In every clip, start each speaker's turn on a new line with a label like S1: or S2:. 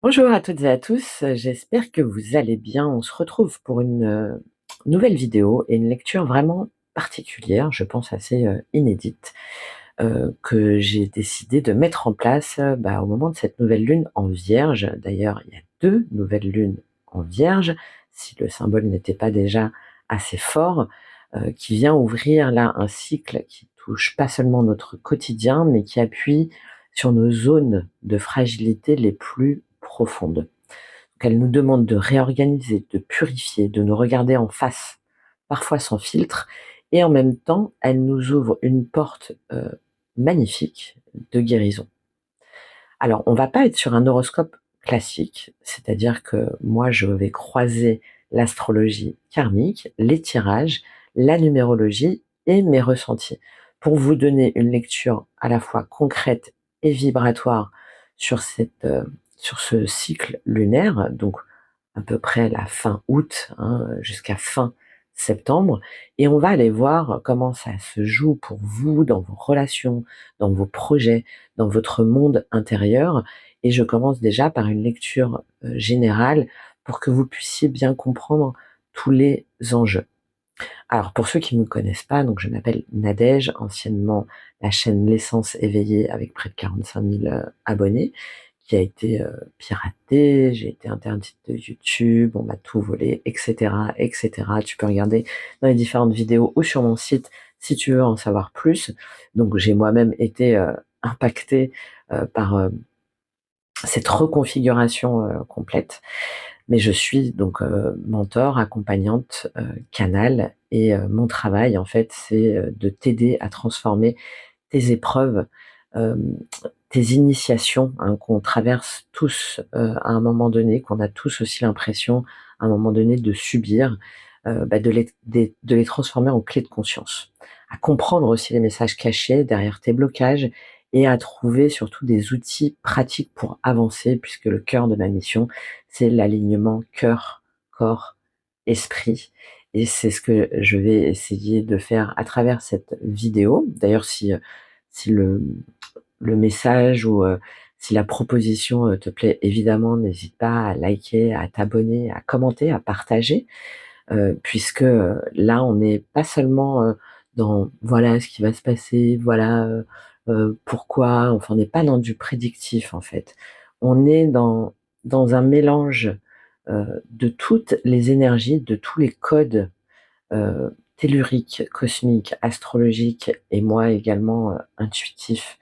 S1: Bonjour à toutes et à tous, j'espère que vous allez bien. On se retrouve pour une nouvelle vidéo et une lecture vraiment particulière, je pense assez inédite, que j'ai décidé de mettre en place au moment de cette nouvelle lune en Vierge. D'ailleurs, il y a deux nouvelles lunes en Vierge, si le symbole n'était pas déjà assez fort, qui vient ouvrir là un cycle qui touche pas seulement notre quotidien, mais qui appuie sur nos zones de fragilité les plus profondes. Donc elle nous demande de réorganiser, de purifier, de nous regarder en face, parfois sans filtre, et en même temps, elle nous ouvre une porte magnifique de guérison. Alors, on va pas être sur un horoscope classique, c'est-à-dire que moi, je vais croiser l'astrologie karmique, les tirages, la numérologie et mes ressentis pour vous donner une lecture à la fois concrète et vibratoire sur sur ce cycle lunaire, donc à peu près la fin août, hein, jusqu'à fin septembre, et on va aller voir comment ça se joue pour vous dans vos relations, dans vos projets, dans votre monde intérieur. Et je commence déjà par une lecture générale pour que vous puissiez bien comprendre tous les enjeux. Alors pour ceux qui ne me connaissent pas, donc je m'appelle Nadège, anciennement la chaîne L'Essence éveillée avec près de 45 000 abonnés, qui a été piratée, j'ai été interdite de YouTube, on m'a tout volé, etc., etc. Tu peux regarder dans les différentes vidéos ou sur mon site si tu veux en savoir plus. Donc j'ai moi-même été impactée par cette reconfiguration complète. Mais je suis donc mentor, accompagnante, canal, et mon travail en fait, c'est de t'aider à transformer tes épreuves, hem, tes initiations, hein, qu'on traverse tous à un moment donné, qu'on a tous aussi l'impression à un moment donné de subir, de les transformer en clés de conscience. À comprendre aussi les messages cachés derrière tes blocages et à trouver surtout des outils pratiques pour avancer, puisque le cœur de ma mission, c'est l'alignement cœur, corps, esprit, et c'est ce que je vais essayer de faire à travers cette vidéo. D'ailleurs, si le message ou si la proposition te plaît, évidemment, n'hésite pas à liker, à t'abonner, à commenter, à partager, puisque là, on n'est pas seulement dans voilà ce qui va se passer, voilà pourquoi, enfin, on n'est pas dans du prédictif en fait. On est dans un mélange de toutes les énergies, de tous les codes telluriques, cosmiques, astrologiques, et moi également intuitif,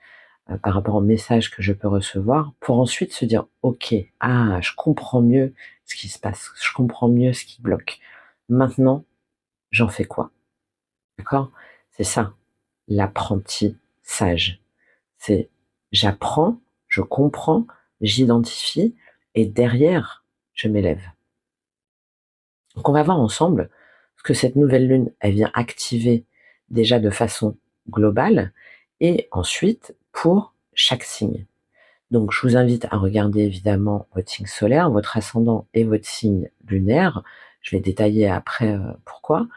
S1: par rapport aux messages que je peux recevoir, pour ensuite se dire: «OK, ah, je comprends mieux ce qui se passe, je comprends mieux ce qui bloque. Maintenant, j'en fais quoi?» D'accord? C'est ça, l'apprentissage. C'est j'apprends, je comprends, j'identifie, et derrière, je m'élève. Donc on va voir ensemble ce que cette nouvelle lune, elle vient activer déjà de façon globale, et ensuite pour chaque signe. Donc je vous invite à regarder évidemment votre signe solaire, votre ascendant et votre signe lunaire. Je vais détailler après pourquoi.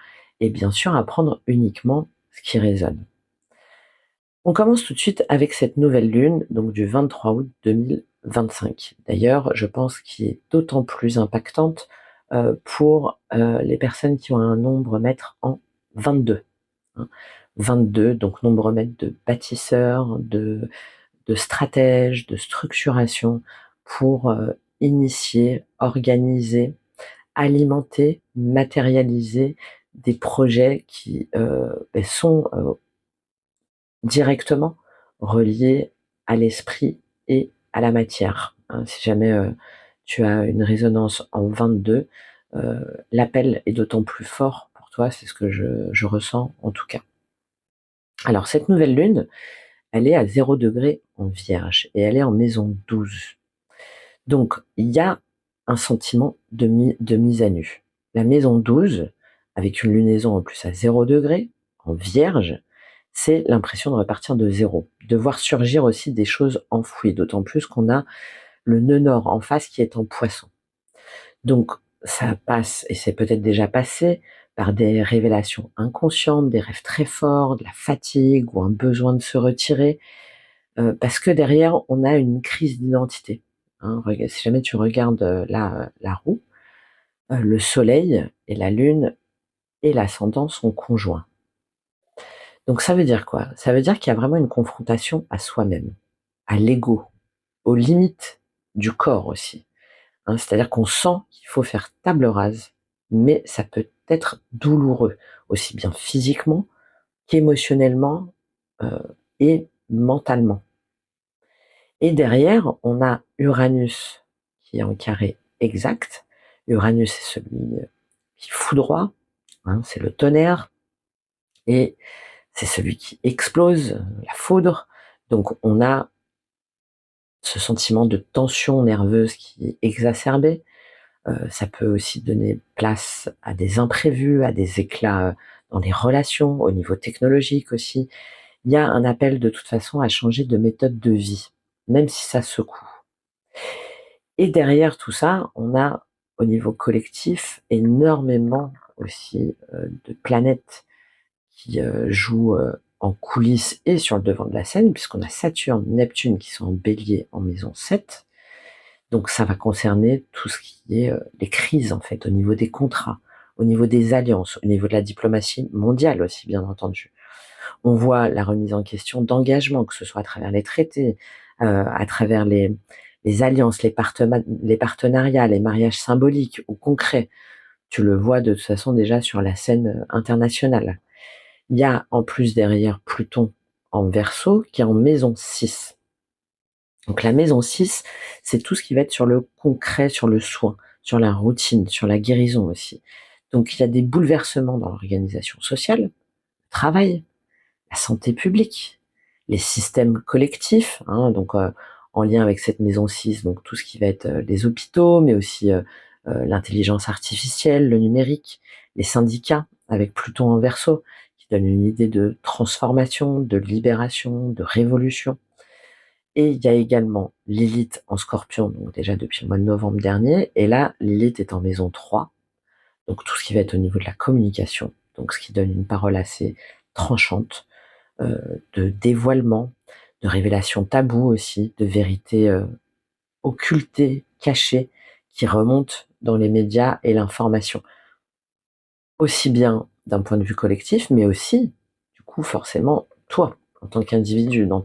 S1: Et bien sûr à prendre uniquement ce qui résonne. On commence tout de suite avec cette nouvelle lune, donc du 23 août 2025. D'ailleurs, je pense qu'il est d'autant plus impactante pour les personnes qui ont un nombre maître en 22. Hein. 22, donc nombre maître de bâtisseur, de stratège, de structuration pour initier, organiser, alimenter, matérialiser des projets qui sont directement reliés à l'esprit et à la matière. Hein. Si jamais tu as une résonance en 22, l'appel est d'autant plus fort pour toi, c'est ce que je ressens en tout cas. Alors cette nouvelle lune, elle est à 0 degré en Vierge et elle est en maison 12. Donc il y a un sentiment de mise à nu. La maison 12, avec une lunaison en plus à 0 degré en Vierge, c'est l'impression de repartir de zéro, de voir surgir aussi des choses enfouies, d'autant plus qu'on a le nœud nord en face qui est en Poisson. Donc ça passe, et c'est peut-être déjà passé, par des révélations inconscientes, des rêves très forts, de la fatigue ou un besoin de se retirer, parce que derrière on a une crise d'identité. hein. Si jamais tu regardes la roue, le soleil et la lune et l'ascendant sont conjoints. Donc ça veut dire quoi? Ça veut dire qu'il y a vraiment une confrontation à soi-même, à l'ego, aux limites du corps aussi, hein. C'est-à-dire qu'on sent qu'il faut faire table rase, mais ça peut être douloureux, aussi bien physiquement qu'émotionnellement, et mentalement. Et derrière, on a Uranus qui est en carré exact. Uranus, c'est celui qui foudroie, hein, c'est le tonnerre, et c'est celui qui explose, la foudre. Donc on a ce sentiment de tension nerveuse qui est exacerbé. Ça peut aussi donner place à des imprévus, à des éclats dans les relations, au niveau technologique aussi. Il y a un appel de toute façon à changer de méthode de vie, même si ça secoue. Et derrière tout ça, on a au niveau collectif énormément aussi de planètes qui jouent en coulisses et sur le devant de la scène, puisqu'on a Saturne, Neptune qui sont en bélier en maison 7. Donc ça va concerner tout ce qui est les crises en fait, au niveau des contrats, au niveau des alliances, au niveau de la diplomatie mondiale aussi bien entendu. On voit la remise en question d'engagements, que ce soit à travers les traités, à travers les alliances, les partenariats, les mariages symboliques ou concrets. Tu le vois de toute façon déjà sur la scène internationale. Il y a en plus derrière Pluton en Verseau qui est en maison 6. Donc la maison 6, c'est tout ce qui va être sur le concret, sur le soin, sur la routine, sur la guérison aussi. Donc il y a des bouleversements dans l'organisation sociale, le travail, la santé publique, les systèmes collectifs, hein, donc en lien avec cette maison 6, donc tout ce qui va être les hôpitaux, mais aussi l'intelligence artificielle, le numérique, les syndicats avec Pluton en Verseau, qui donne une idée de transformation, de libération, de révolution. Et il y a également Lilith en Scorpion, donc déjà depuis le mois de novembre dernier, et là Lilith est en maison 3, donc tout ce qui va être au niveau de la communication, donc ce qui donne une parole assez tranchante, de dévoilement, de révélation taboue aussi, de vérité occultée, cachée, qui remonte dans les médias et l'information. Aussi bien d'un point de vue collectif, mais aussi, du coup, forcément, toi, en tant qu'individu, dans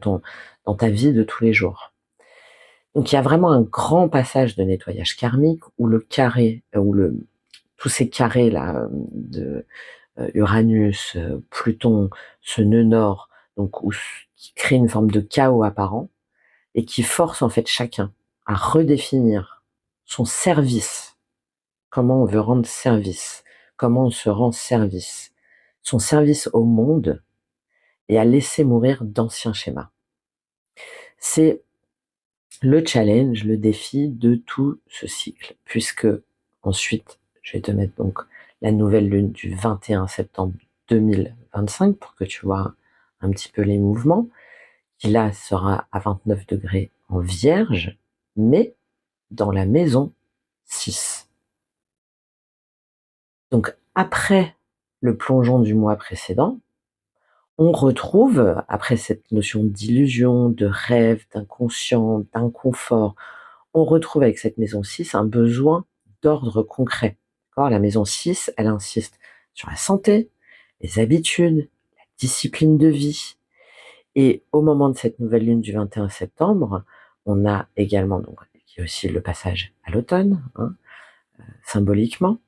S1: ta vie de tous les jours. Donc il y a vraiment un grand passage de nettoyage karmique où le carré, tous ces carrés là de Uranus, Pluton, ce nœud nord, donc qui crée une forme de chaos apparent et qui force en fait chacun à redéfinir son service, comment on veut rendre service, comment on se rend service, son service au monde et à laisser mourir d'anciens schémas. C'est le challenge, le défi de tout ce cycle, puisque ensuite, je vais te mettre donc la nouvelle lune du 21 septembre 2025 pour que tu vois un petit peu les mouvements, qui là sera à 29 degrés en Vierge, mais dans la maison 6. Donc après le plongeon du mois précédent, on retrouve, après cette notion d'illusion, de rêve, d'inconscient, d'inconfort, on retrouve avec cette maison 6 un besoin d'ordre concret. D'accord, la maison 6, elle insiste sur la santé, les habitudes, la discipline de vie. Et au moment de cette nouvelle lune du 21 septembre, on a également, donc, il y a aussi le passage à l'automne, hein, symboliquement.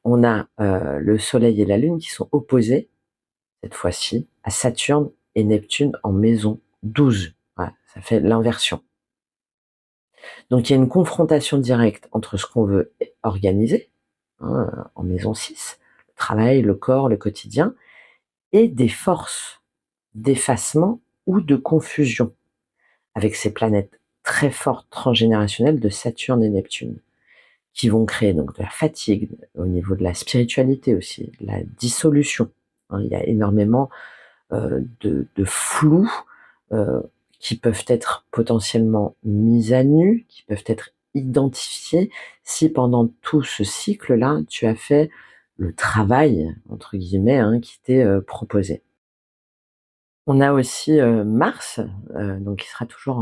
S1: On a le soleil et la lune qui sont opposés, cette fois-ci, à Saturne et Neptune en maison 12. Voilà, ça fait l'inversion. Donc il y a une confrontation directe entre ce qu'on veut organiser, hein, en maison 6, le travail, le corps, le quotidien, et des forces d'effacement ou de confusion avec ces planètes très fortes transgénérationnelles de Saturne et Neptune, qui vont créer donc de la fatigue au niveau de la spiritualité aussi, de la dissolution. Hein, il y a énormément de flou euh, qui peuvent être potentiellement mis à nu, qui peuvent être identifiés si pendant tout ce cycle-là, tu as fait le travail, entre guillemets, hein, qui t'est proposé. On a aussi Mars, donc qui sera toujours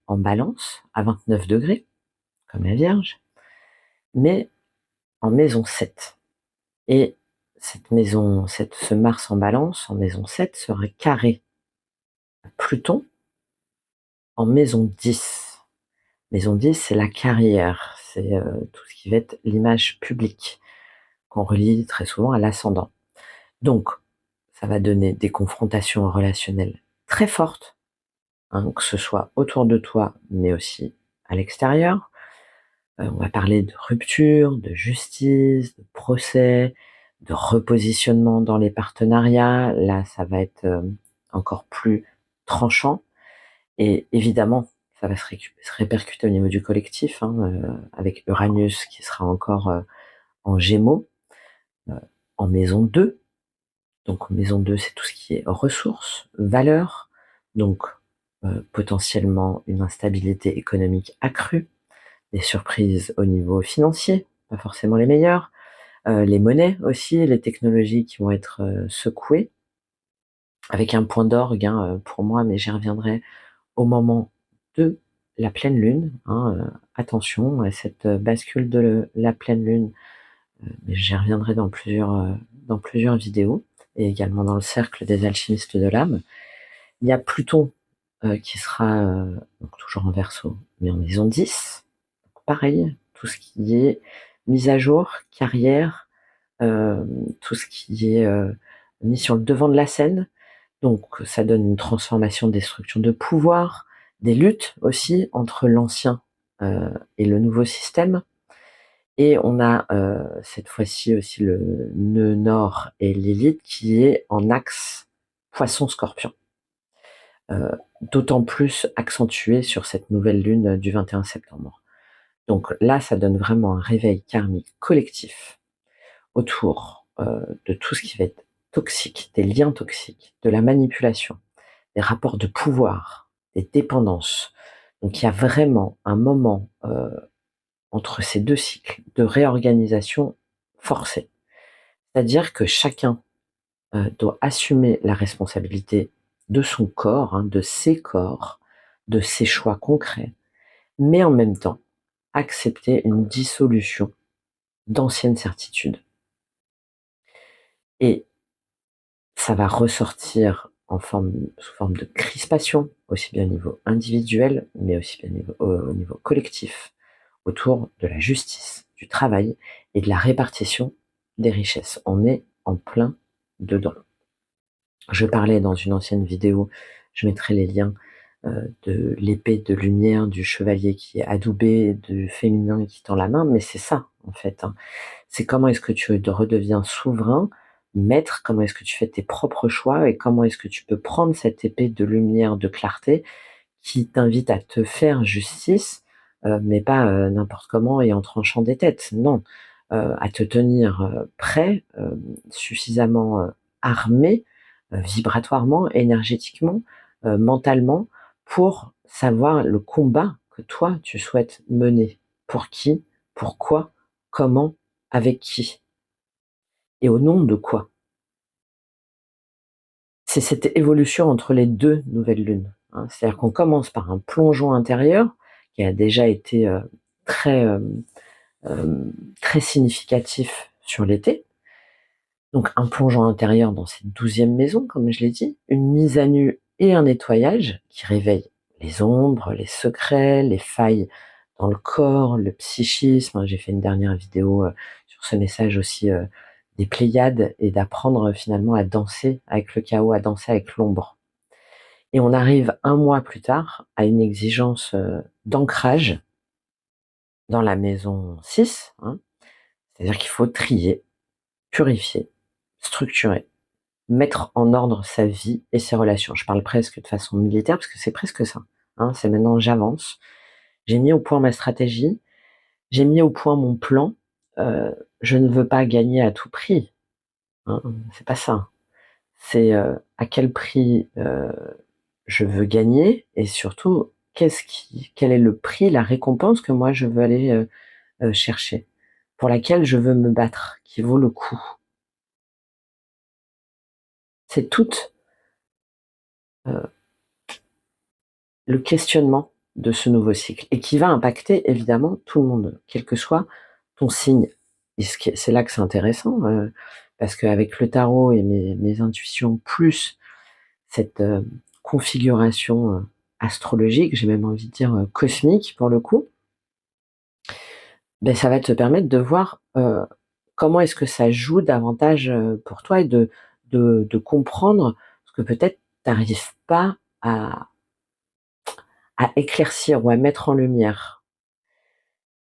S1: en balance à 29 degrés. comme la Vierge, mais en maison 7. Et ce Mars en Balance, en maison 7, serait carré à Pluton en maison 10. Maison 10, c'est la carrière, c'est tout ce qui va être l'image publique, qu'on relie très souvent à l'ascendant. Donc, ça va donner des confrontations relationnelles très fortes, hein, que ce soit autour de toi, mais aussi à l'extérieur. On va parler de rupture, de justice, de procès, de repositionnement dans les partenariats. Là, ça va être encore plus tranchant. Et évidemment, ça va se répercuter au niveau du collectif, hein, avec Uranus qui sera encore en Gémeaux, en maison 2. Donc maison 2, c'est tout ce qui est ressources, valeurs, donc potentiellement une instabilité économique accrue, des surprises au niveau financier, pas forcément les meilleures, les monnaies aussi, les technologies qui vont être secouées, avec un point d'orgue pour moi, mais j'y reviendrai au moment de la pleine lune. Attention à cette bascule de la pleine lune, mais j'y reviendrai dans plusieurs vidéos, et également dans le cercle des alchimistes de l'âme. Il y a Pluton qui sera donc toujours en Verseau, mais en maison 10. Donc pareil, tout ce qui est mise à jour, carrière, tout ce qui est mis sur le devant de la scène. Donc ça donne une transformation des structures de pouvoir, des luttes aussi entre l'ancien et le nouveau système. Et on a cette fois-ci aussi le nœud nord et Lilith qui est en axe Poisson-Scorpion. D'autant plus accentué sur cette nouvelle lune du 21 septembre. Donc là, ça donne vraiment un réveil karmique collectif autour de tout ce qui va être toxique, des liens toxiques, de la manipulation, des rapports de pouvoir, des dépendances. Donc il y a vraiment un moment entre ces deux cycles de réorganisation forcée. C'est-à-dire que chacun doit assumer la responsabilité de son corps, de ses corps, de ses choix concrets, mais en même temps accepter une dissolution d'anciennes certitudes. Et ça va ressortir sous forme de crispation, aussi bien au niveau individuel, mais aussi bien au niveau collectif, autour de la justice, du travail et de la répartition des richesses. On est en plein dedans. Je parlais dans une ancienne vidéo, je mettrai les liens de l'épée de lumière, du chevalier qui est adoubé, du féminin qui tend la main, mais c'est ça en fait. C'est comment est-ce que tu redeviens souverain, maître, comment est-ce que tu fais tes propres choix et comment est-ce que tu peux prendre cette épée de lumière, de clarté qui t'invite à te faire justice, mais pas n'importe comment et en tranchant des têtes, non, à te tenir prêt, suffisamment armé, vibratoirement, énergétiquement, mentalement, pour savoir le combat que toi tu souhaites mener. Pour qui, pourquoi, comment, avec qui et au nom de quoi. C'est cette évolution entre les deux nouvelles lunes. C'est-à-dire qu'on commence par un plongeon intérieur qui a déjà été très, très significatif sur l'été. Donc un plongeon intérieur dans cette 12e maison, comme je l'ai dit, une mise à nu et un nettoyage qui réveille les ombres, les secrets, les failles dans le corps, le psychisme. J'ai fait une dernière vidéo sur ce message aussi des Pléiades et d'apprendre finalement à danser avec le chaos, à danser avec l'ombre. Et on arrive un mois plus tard à une exigence d'ancrage dans la maison 6, c'est-à-dire qu'il faut trier, purifier, structurer, mettre en ordre sa vie et ses relations. Je parle presque de façon militaire parce que c'est presque ça. C'est maintenant j'avance. J'ai mis au point ma stratégie, j'ai mis au point mon plan. Je ne veux pas gagner à tout prix. C'est pas ça. C'est à quel prix je veux gagner et surtout quel est le prix, la récompense que moi je veux aller chercher, pour laquelle je veux me battre, qui vaut le coup. C'est tout le questionnement de ce nouveau cycle et qui va impacter évidemment tout le monde, quel que soit ton signe. Et c'est là que c'est intéressant, parce qu'avec le tarot et mes intuitions, plus cette configuration astrologique, j'ai même envie de dire cosmique pour le coup, ben, ça va te permettre de voir comment est-ce que ça joue davantage pour toi et de comprendre ce que peut-être tu n'arrives pas à éclaircir ou à mettre en lumière.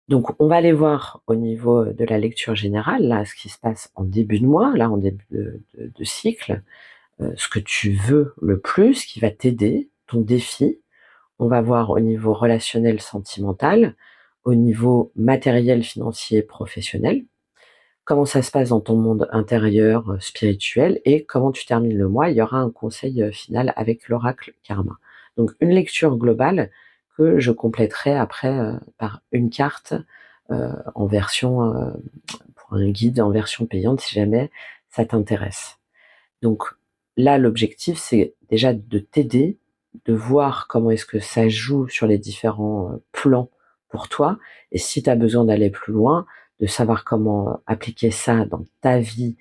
S1: Donc, on va aller voir au niveau de la lecture générale, là, ce qui se passe en début de mois, là, en début de cycle, ce que tu veux le plus, qui va t'aider, ton défi. On va voir au niveau relationnel, sentimental, au niveau matériel, financier, professionnel, comment ça se passe dans ton monde intérieur, spirituel, et comment tu termines le mois. Il y aura un conseil final avec l'oracle karma. Donc une lecture globale que je compléterai après par une carte en version, pour un guide en version payante si jamais ça t'intéresse. Donc là, l'objectif, c'est déjà de t'aider, de voir comment est-ce que ça joue sur les différents plans pour toi, et si tu as besoin d'aller plus loin, de savoir comment appliquer ça dans ta vie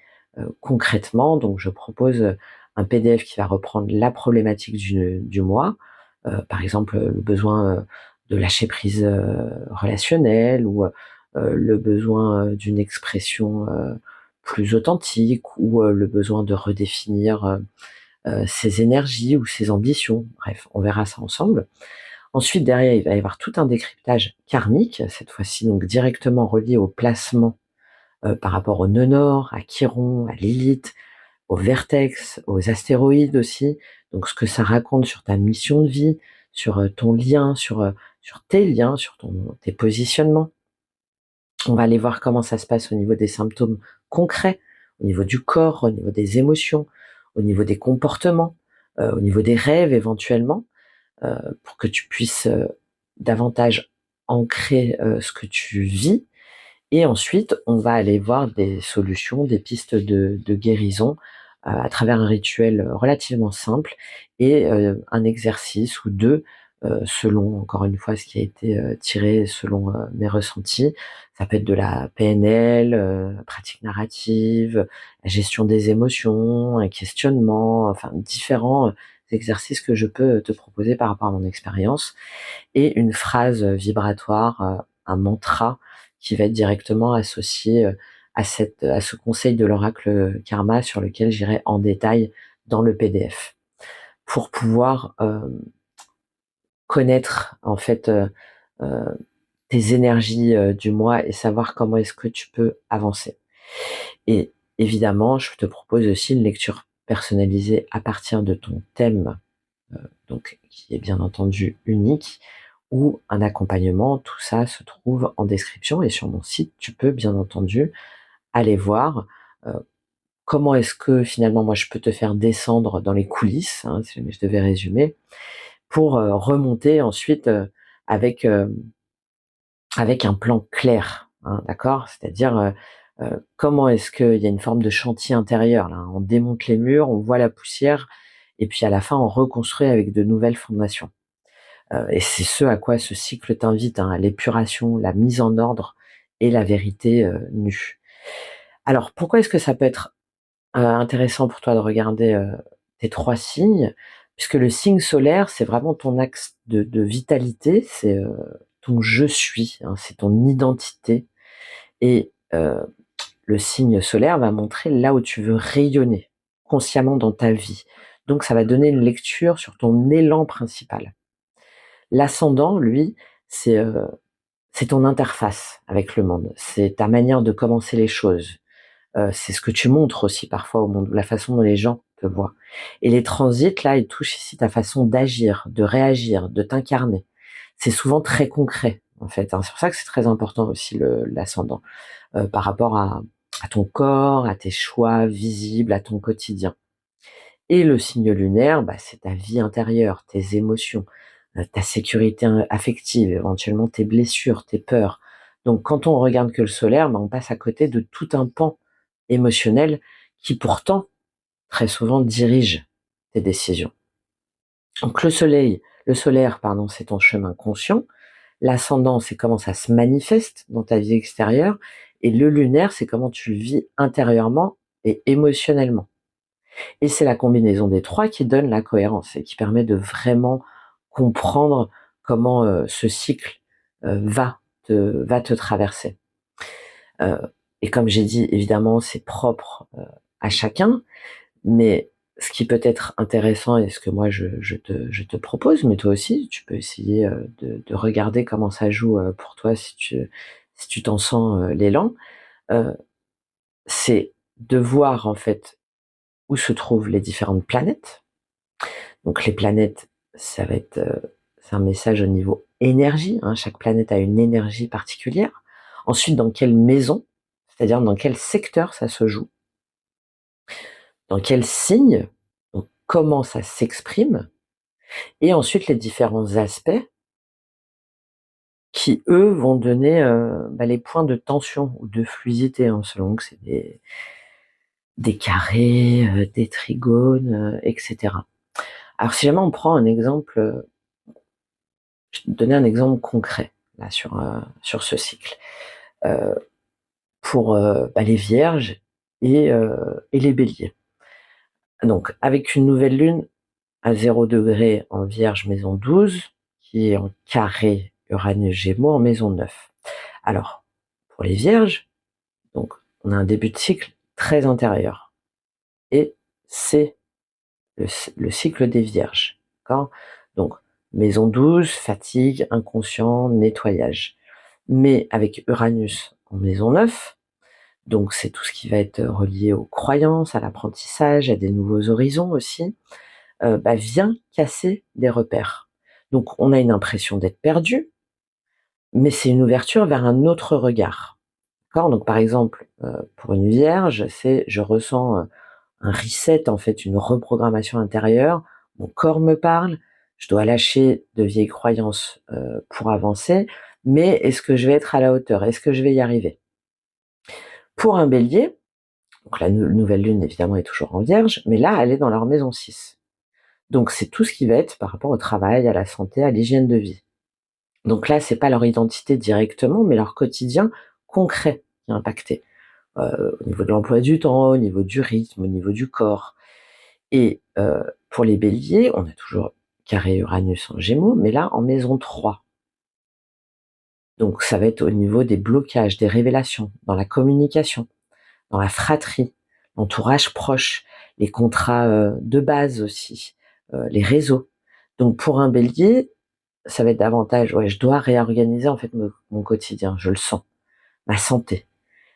S1: concrètement. Donc je propose un PDF qui va reprendre la problématique du mois, par exemple le besoin de lâcher prise relationnelle, ou le besoin d'une expression plus authentique, ou le besoin de redéfinir ses énergies ou ses ambitions. Bref, on verra ça ensemble. Ensuite, derrière, il va y avoir tout un décryptage karmique, cette fois-ci donc directement relié au placement par rapport au nœud nord, à Chiron, à Lilith, au vertex, aux astéroïdes aussi. Donc ce que ça raconte sur ta mission de vie, sur ton lien, sur tes liens, sur tes positionnements. On va aller voir comment ça se passe au niveau des symptômes concrets, au niveau du corps, au niveau des émotions, au niveau des comportements, au niveau des rêves éventuellement, pour que tu puisses davantage ancrer ce que tu vis. Et ensuite, on va aller voir des solutions, des pistes de guérison à travers un rituel relativement simple et un exercice ou deux, selon, encore une fois, ce qui a été tiré selon mes ressentis. Ça peut être de la PNL, pratique narrative, la gestion des émotions, un questionnement, enfin différents exercices que je peux te proposer par rapport à mon expérience, et une phrase vibratoire, un mantra qui va être directement associé à ce conseil de l'oracle karma, sur lequel j'irai en détail dans le PDF, pour pouvoir connaître en fait euh, tes énergies du mois et savoir comment est-ce que tu peux avancer. Et évidemment, je te propose aussi une lecture personnalisée à partir de ton thème, donc qui est bien entendu unique, ou un accompagnement. Tout ça se trouve en description, et sur mon site, tu peux bien entendu aller voir euh, comment est-ce que finalement moi je peux te faire descendre dans les coulisses, hein, si jamais je devais résumer, pour remonter ensuite avec avec un plan clair, hein, d'accord? C'est-à-dire comment est-ce qu'il y a une forme de chantier intérieur là, on démonte les murs, on voit la poussière, et puis à la fin on reconstruit avec de nouvelles fondations. Et c'est ce à quoi ce cycle t'invite, hein, à l'épuration, la mise en ordre et la vérité nue. Alors, pourquoi est-ce que ça peut être intéressant pour toi de regarder tes 3 signes? Puisque le signe solaire, c'est vraiment ton axe de vitalité, c'est ton «je suis», hein, c'est ton identité, et le signe solaire va montrer là où tu veux rayonner consciemment dans ta vie. Donc ça va donner une lecture sur ton élan principal. L'ascendant, lui, c'est c'est ton interface avec le monde, c'est ta manière de commencer les choses, c'est ce que tu montres aussi parfois au monde, la façon dont les gens te voient. Et les transits, là, ils touchent ici ta façon d'agir, de réagir, de t'incarner. C'est souvent très concret, en fait, hein. C'est pour ça que c'est très important aussi l'ascendant, par rapport à ton corps, à tes choix visibles, à ton quotidien. Et le signe lunaire, bah, c'est ta vie intérieure, tes émotions, ta sécurité affective, éventuellement tes blessures, tes peurs. Donc quand on regarde que le solaire, bah, on passe à côté de tout un pan émotionnel qui pourtant, très souvent, dirige tes décisions. Donc le soleil, Le solaire, pardon, c'est ton chemin conscient. L'ascendant, c'est comment ça se manifeste dans ta vie extérieure. Et le lunaire, c'est comment tu le vis intérieurement et émotionnellement. Et c'est la combinaison des trois qui donne la cohérence et qui permet de vraiment comprendre comment ce cycle va te traverser. Et comme j'ai dit, évidemment, c'est propre à chacun, mais ce qui peut être intéressant et ce que moi je te propose, mais toi aussi, tu peux essayer de regarder comment ça joue pour toi si tu t'en sens l'élan, euh, c'est de voir en fait où se trouvent les différentes planètes. Donc les planètes, ça va être c'est un message au niveau énergie, hein, chaque planète a une énergie particulière. Ensuite, dans quelle maison, c'est-à-dire dans quel secteur ça se joue, dans quel signe, donc comment ça s'exprime, et ensuite les différents aspects qui, eux, vont donner les points de tension ou de fluidité, hein, selon que c'est des carrés, des trigones, etc. Alors si jamais on prend un exemple, je vais te donner un exemple concret là sur ce cycle. Pour les vierges et les béliers. Donc avec une nouvelle lune à 0 degré en Vierge maison 12, qui est en carré Uranus Gémeaux en maison 9. Alors, pour les Vierges, donc on a un début de cycle très intérieur. Et c'est le cycle des Vierges. D'accord ? Donc, maison 12, fatigue, inconscient, nettoyage. Mais avec Uranus en maison 9, donc c'est tout ce qui va être relié aux croyances, à l'apprentissage, à des nouveaux horizons aussi, vient casser des repères. Donc on a une impression d'être perdu, mais c'est une ouverture vers un autre regard. D'accord ? Donc par exemple, pour une vierge, c'est je ressens un reset, en fait, une reprogrammation intérieure, mon corps me parle, je dois lâcher de vieilles croyances pour avancer, mais est-ce que je vais être à la hauteur ? Est-ce que je vais y arriver ? Pour un bélier, donc la nouvelle lune évidemment est toujours en vierge, mais là elle est dans leur maison 6. Donc c'est tout ce qui va être par rapport au travail, à la santé, à l'hygiène de vie. Donc là, c'est pas leur identité directement, mais leur quotidien concret qui est impacté. Au niveau de l'emploi du temps, au niveau du rythme, au niveau du corps. Et pour les béliers, on a toujours carré Uranus en Gémeaux, mais là en maison 3. Donc ça va être au niveau des blocages, des révélations, dans la communication, dans la fratrie, l'entourage proche, les contrats de base aussi, les réseaux. Donc pour un bélier, ça va être davantage, ouais, je dois réorganiser en fait mon quotidien, je le sens, ma santé.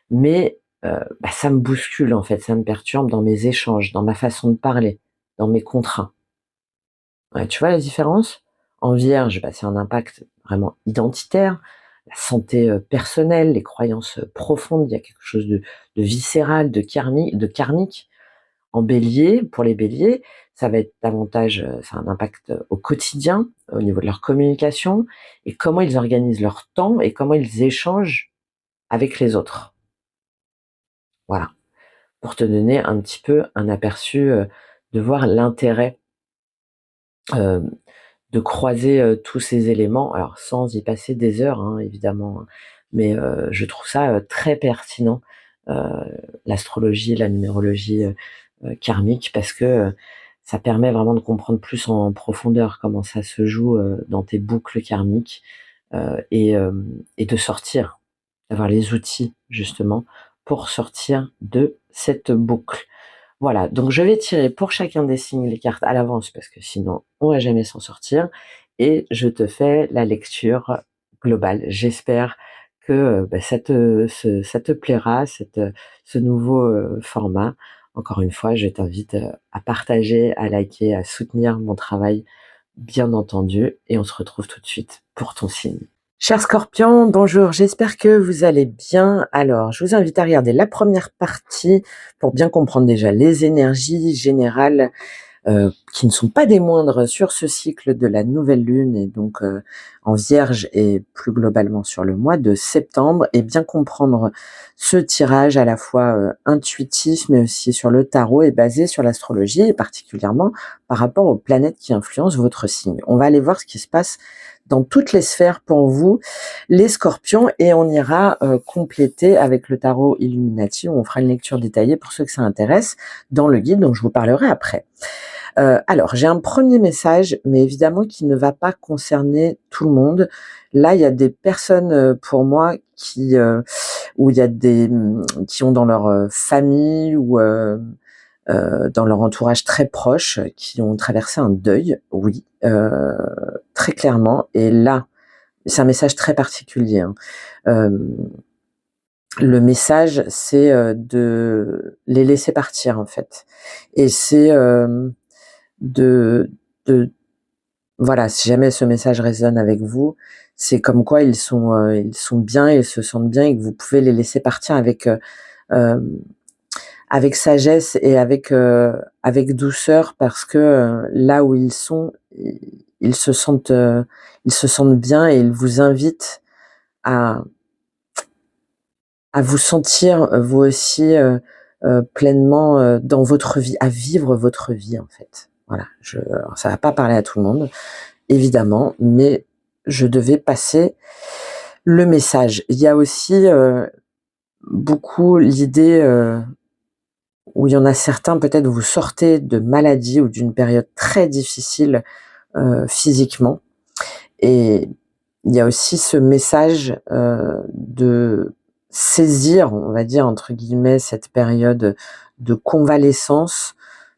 S1: Mais ça me bouscule en fait, ça me perturbe dans mes échanges, dans ma façon de parler, dans mes contrats. Ouais, tu vois la différence ? En vierge, c'est un impact vraiment identitaire, la santé personnelle, les croyances profondes, il y a quelque chose de viscéral, de karmique. En bélier, pour les béliers, ça va être davantage, ça a un impact au quotidien, au niveau de leur communication, et comment ils organisent leur temps et comment ils échangent avec les autres. Voilà, pour te donner un petit peu un aperçu, de voir l'intérêt euh, de croiser tous ces éléments, alors sans y passer des heures, hein, évidemment, hein, mais je trouve ça très pertinent, l'astrologie, la numérologie karmique, parce que ça permet vraiment de comprendre plus en profondeur comment ça se joue dans tes boucles karmiques et de sortir, d'avoir les outils justement pour sortir de cette boucle. Voilà, donc je vais tirer pour chacun des signes les cartes à l'avance parce que sinon on va jamais s'en sortir et je te fais la lecture globale. J'espère que ça te plaira, ce nouveau format. Encore une fois, je t'invite à partager, à liker, à soutenir mon travail, bien entendu, et on se retrouve tout de suite pour ton signe. Chers Scorpions, bonjour, j'espère que vous allez bien. Alors, je vous invite à regarder la première partie pour bien comprendre déjà les énergies générales qui ne sont pas des moindres sur ce cycle de la nouvelle lune et donc en Vierge et plus globalement sur le mois de septembre, et bien comprendre ce tirage à la fois intuitif mais aussi sur le tarot est basé sur l'astrologie et particulièrement par rapport aux planètes qui influencent votre signe. On va aller voir ce qui se passe dans toutes les sphères pour vous, les scorpions, et on ira compléter avec le tarot Illuminati, où on fera une lecture détaillée pour ceux que ça intéresse, dans le guide dont je vous parlerai après. Alors, j'ai un premier message, mais évidemment qui ne va pas concerner tout le monde. Là, il y a des personnes pour moi qui, où il y a des, qui ont dans leur famille ou dans leur entourage très proche, qui ont traversé un deuil, oui, très clairement. Et là, c'est un message très particulier, hein. Le message, c'est de les laisser partir, en fait. Et c'est de voilà, si jamais ce message résonne avec vous, c'est comme quoi ils sont bien, ils se sentent bien et que vous pouvez les laisser partir avec sagesse et avec douceur, parce que là où ils sont, ils se sentent bien, et ils vous invitent à vous sentir vous aussi pleinement dans votre vie, à vivre votre vie, en fait. Voilà, alors ça va pas parler à tout le monde, évidemment, mais je devais passer le message. Il y a aussi beaucoup l'idée où il y en a certains, peut-être vous sortez de maladie ou d'une période très difficile physiquement, et il y a aussi ce message de saisir, on va dire entre guillemets, cette période de convalescence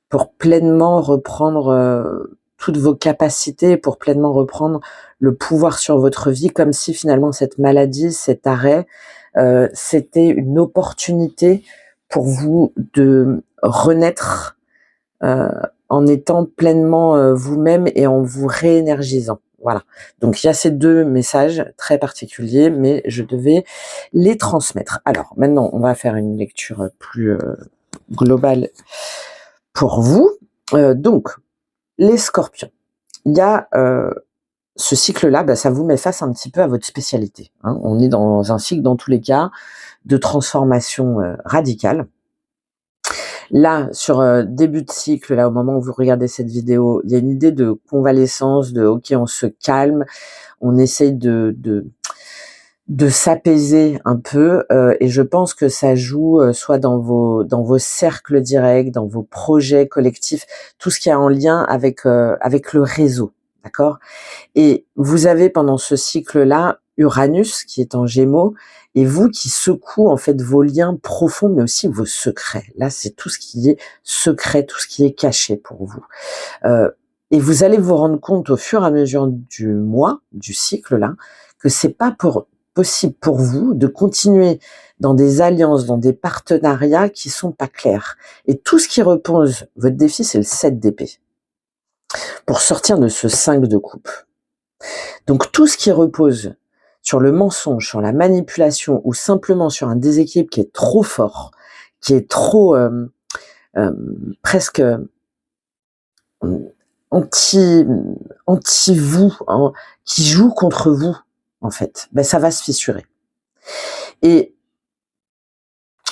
S1: pour pleinement reprendre toutes vos capacités, pour pleinement reprendre le pouvoir sur votre vie, comme si finalement cette maladie, cet arrêt, c'était une opportunité pour vous de renaître en étant pleinement vous-même et en vous réénergisant. Voilà. Donc il y a ces deux messages très particuliers, mais je devais les transmettre. Alors maintenant, on va faire une lecture plus globale pour vous. Donc, les scorpions. Il y a ce cycle-là, ça vous met face un petit peu à votre spécialité, hein. On est dans un cycle, dans tous les cas, de transformation radicale. Là, sur début de cycle, là, au moment où vous regardez cette vidéo, il y a une idée de convalescence, de ok, on se calme, on essaye de s'apaiser un peu, et je pense que ça joue soit dans vos cercles directs, dans vos projets collectifs, tout ce qui est en lien avec le réseau, d'accord? Et vous avez pendant ce cycle-là Uranus qui est en Gémeaux, et vous qui secoue en fait vos liens profonds, mais aussi vos secrets. Là, c'est tout ce qui est secret, tout ce qui est caché pour vous. Et vous allez vous rendre compte au fur et à mesure du mois, du cycle là, que c'est pas possible pour vous de continuer dans des alliances, dans des partenariats qui sont pas clairs. Et tout ce qui repose, votre défi, c'est le 7 d'épée. Pour sortir de ce 5 de coupe. Donc tout ce qui repose sur le mensonge, sur la manipulation ou simplement sur un déséquilibre qui est trop fort, qui est trop presque anti vous, hein, qui joue contre vous en fait, ça va se fissurer. Et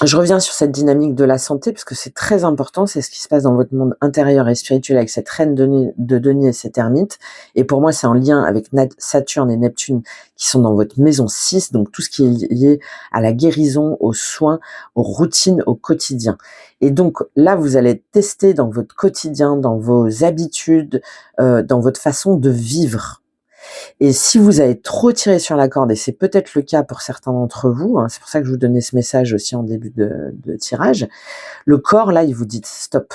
S1: je reviens sur cette dynamique de la santé parce que c'est très important, c'est ce qui se passe dans votre monde intérieur et spirituel avec cette reine de denier et cette ermite. Et pour moi, c'est en lien avec Saturne et Neptune qui sont dans votre maison 6, donc tout ce qui est lié à la guérison, aux soins, aux routines, au quotidien. Et donc là, vous allez tester dans votre quotidien, dans vos habitudes, dans votre façon de vivre. Et si vous avez trop tiré sur la corde, et c'est peut-être le cas pour certains d'entre vous, hein, c'est pour ça que je vous donnais ce message aussi en début de tirage, le corps, là, il vous dit stop.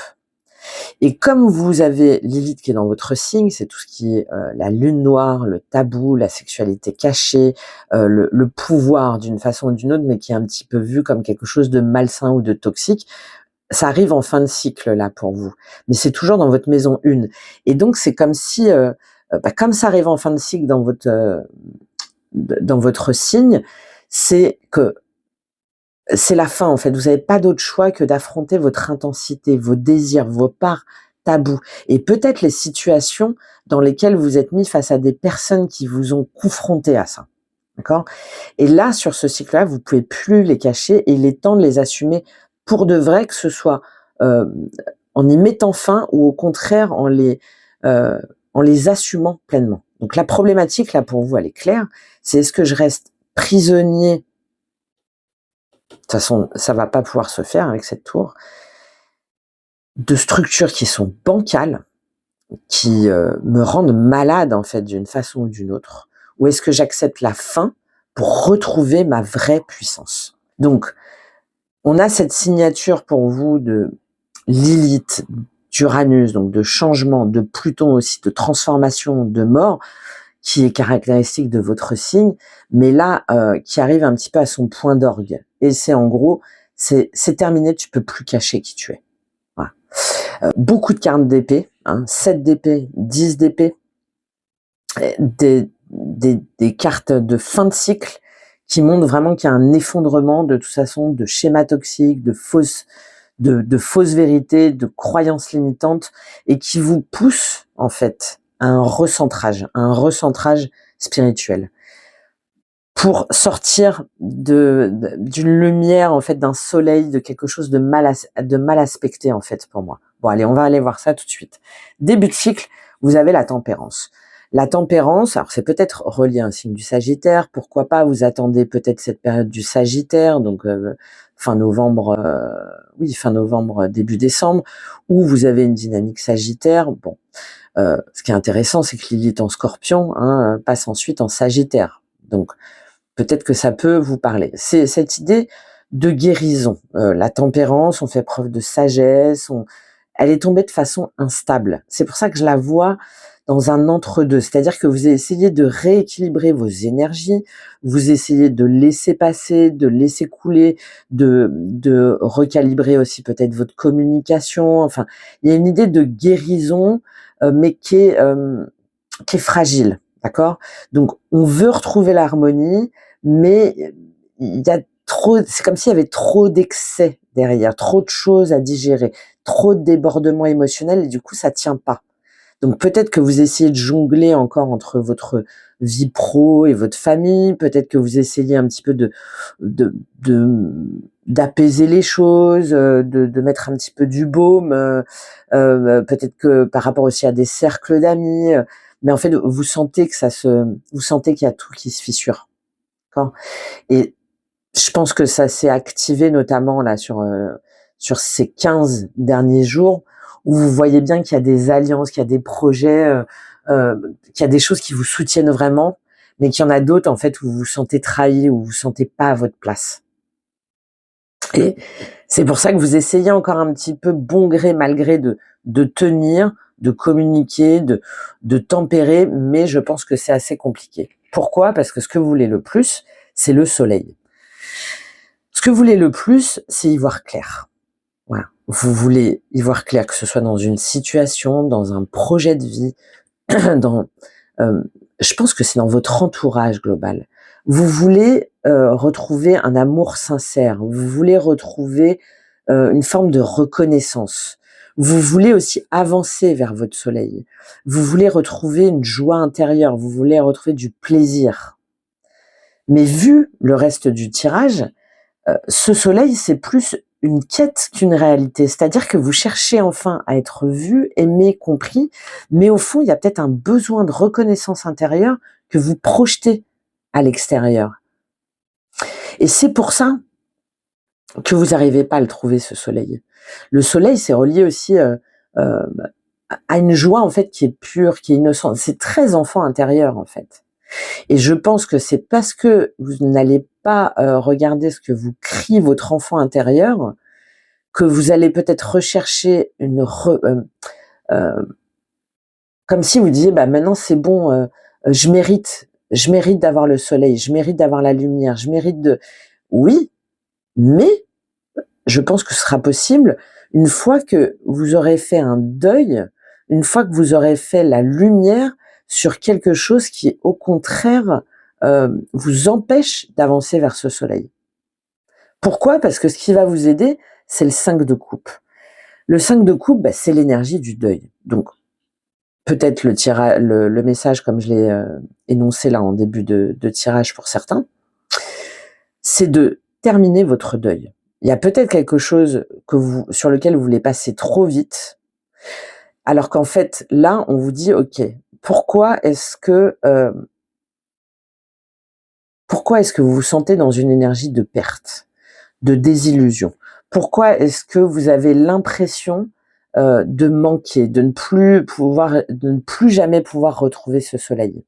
S1: Et comme vous avez Lilith qui est dans votre signe, c'est tout ce qui est la lune noire, le tabou, la sexualité cachée, le pouvoir d'une façon ou d'une autre, mais qui est un petit peu vu comme quelque chose de malsain ou de toxique, ça arrive en fin de cycle là pour vous. Mais c'est toujours dans votre maison 1. Et donc c'est comme si... comme ça arrive en fin de cycle dans votre signe, c'est que c'est la fin en fait. Vous n'avez pas d'autre choix que d'affronter votre intensité, vos désirs, vos parts tabous et peut-être les situations dans lesquelles vous êtes mis face à des personnes qui vous ont confronté à ça. D'accord? Et là, sur ce cycle-là, vous pouvez plus les cacher et il est temps de les assumer pour de vrai, que ce soit en y mettant fin ou au contraire en les assumant pleinement. Donc la problématique là pour vous, elle est claire, c'est est-ce que je reste prisonnier? De toute façon, ça va pas pouvoir se faire avec cette tour, de structures qui sont bancales, qui me rendent malade en fait d'une façon ou d'une autre, ou est-ce que j'accepte la fin pour retrouver ma vraie puissance? Donc, on a cette signature pour vous de Lilith, d'Uranus, donc de changement, de Pluton aussi, de transformation, de mort, qui est caractéristique de votre signe, mais là, qui arrive un petit peu à son point d'orgue. Et c'est en gros, c'est terminé, tu peux plus cacher qui tu es. Voilà. Beaucoup de cartes d'épée, 7 d'épée, 10 d'épée, des cartes de fin de cycle qui montrent vraiment qu'il y a un effondrement de toute façon, de schémas toxiques, de fausses vérités, de croyances limitantes, et qui vous poussent en fait à un recentrage spirituel, pour sortir d'une lumière en fait, d'un soleil, de quelque chose de mal aspecté en fait pour moi. Bon allez, on va aller voir ça tout de suite. Début de cycle, vous avez la tempérance. La tempérance, alors c'est peut-être relié à un signe du Sagittaire, pourquoi pas, vous attendez peut-être cette période du Sagittaire, donc fin novembre, début décembre, où vous avez une dynamique Sagittaire. Bon, ce qui est intéressant, c'est que Lilith en Scorpion passe ensuite en Sagittaire, donc peut-être que ça peut vous parler. C'est cette idée de guérison. La tempérance, on fait preuve de sagesse, elle est tombée de façon instable. C'est pour ça que je la vois dans un entre-deux. C'est-à-dire que vous essayez de rééquilibrer vos énergies, vous essayez de laisser passer, de laisser couler, de recalibrer aussi peut-être votre communication. Enfin, il y a une idée de guérison, mais qui est fragile. D'accord? Donc, on veut retrouver l'harmonie, mais il y a trop, c'est comme s'il y avait trop d'excès derrière, trop de choses à digérer, trop de débordements émotionnels, et du coup, ça tient pas. Donc, peut-être que vous essayez de jongler encore entre votre vie pro et votre famille, peut-être que vous essayez un petit peu d'apaiser les choses, de mettre un petit peu du baume, peut-être que par rapport aussi à des cercles d'amis, mais en fait, vous sentez qu'il y a tout qui se fissure. D'accord? Et je pense que ça s'est activé notamment là sur ces 15 derniers jours, où vous voyez bien qu'il y a des alliances, qu'il y a des projets, qu'il y a des choses qui vous soutiennent vraiment, mais qu'il y en a d'autres en fait où vous vous sentez trahi, où vous vous sentez pas à votre place. Et c'est pour ça que vous essayez encore un petit peu, bon gré mal gré, de tenir, de communiquer, de tempérer, mais je pense que c'est assez compliqué. Pourquoi? Parce que ce que vous voulez le plus, c'est le soleil. Ce que vous voulez le plus, c'est y voir clair. Voilà. Vous voulez y voir clair, que ce soit dans une situation, dans un projet de vie, je pense que c'est dans votre entourage global. Vous voulez retrouver un amour sincère. Vous voulez retrouver une forme de reconnaissance. Vous voulez aussi avancer vers votre soleil. Vous voulez retrouver une joie intérieure. Vous voulez retrouver du plaisir. Mais vu le reste du tirage, ce soleil, c'est plus une quête qu'une réalité. C'est-à-dire que vous cherchez enfin à être vu, aimé, compris, mais au fond, il y a peut-être un besoin de reconnaissance intérieure que vous projetez à l'extérieur. Et c'est pour ça que vous n'arrivez pas à le trouver, ce soleil. Le soleil, c'est relié aussi à une joie, en fait, qui est pure, qui est innocente. C'est très enfant intérieur, en fait. Et je pense que c'est parce que vous n'allez pas regarder ce que vous crie votre enfant intérieur, que vous allez peut-être rechercher comme si vous disiez, bah maintenant c'est bon, je mérite d'avoir le soleil, je mérite d'avoir la lumière, je mérite de... Oui, mais je pense que ce sera possible une fois que vous aurez fait un deuil, une fois que vous aurez fait la lumière sur quelque chose qui, au contraire, vous empêche d'avancer vers ce soleil. Pourquoi? Parce que ce qui va vous aider, c'est le 5 de coupe. Le 5 de coupe, c'est l'énergie du deuil. Donc, peut-être le message, comme je l'ai énoncé là en début de tirage pour certains, c'est de terminer votre deuil. Il y a peut-être quelque chose sur lequel vous voulez passer trop vite, alors qu'en fait, là, on vous dit, ok, pourquoi est-ce que vous vous sentez dans une énergie de perte, de désillusion? Pourquoi est-ce que vous avez l'impression de manquer, de ne plus jamais pouvoir retrouver ce soleil?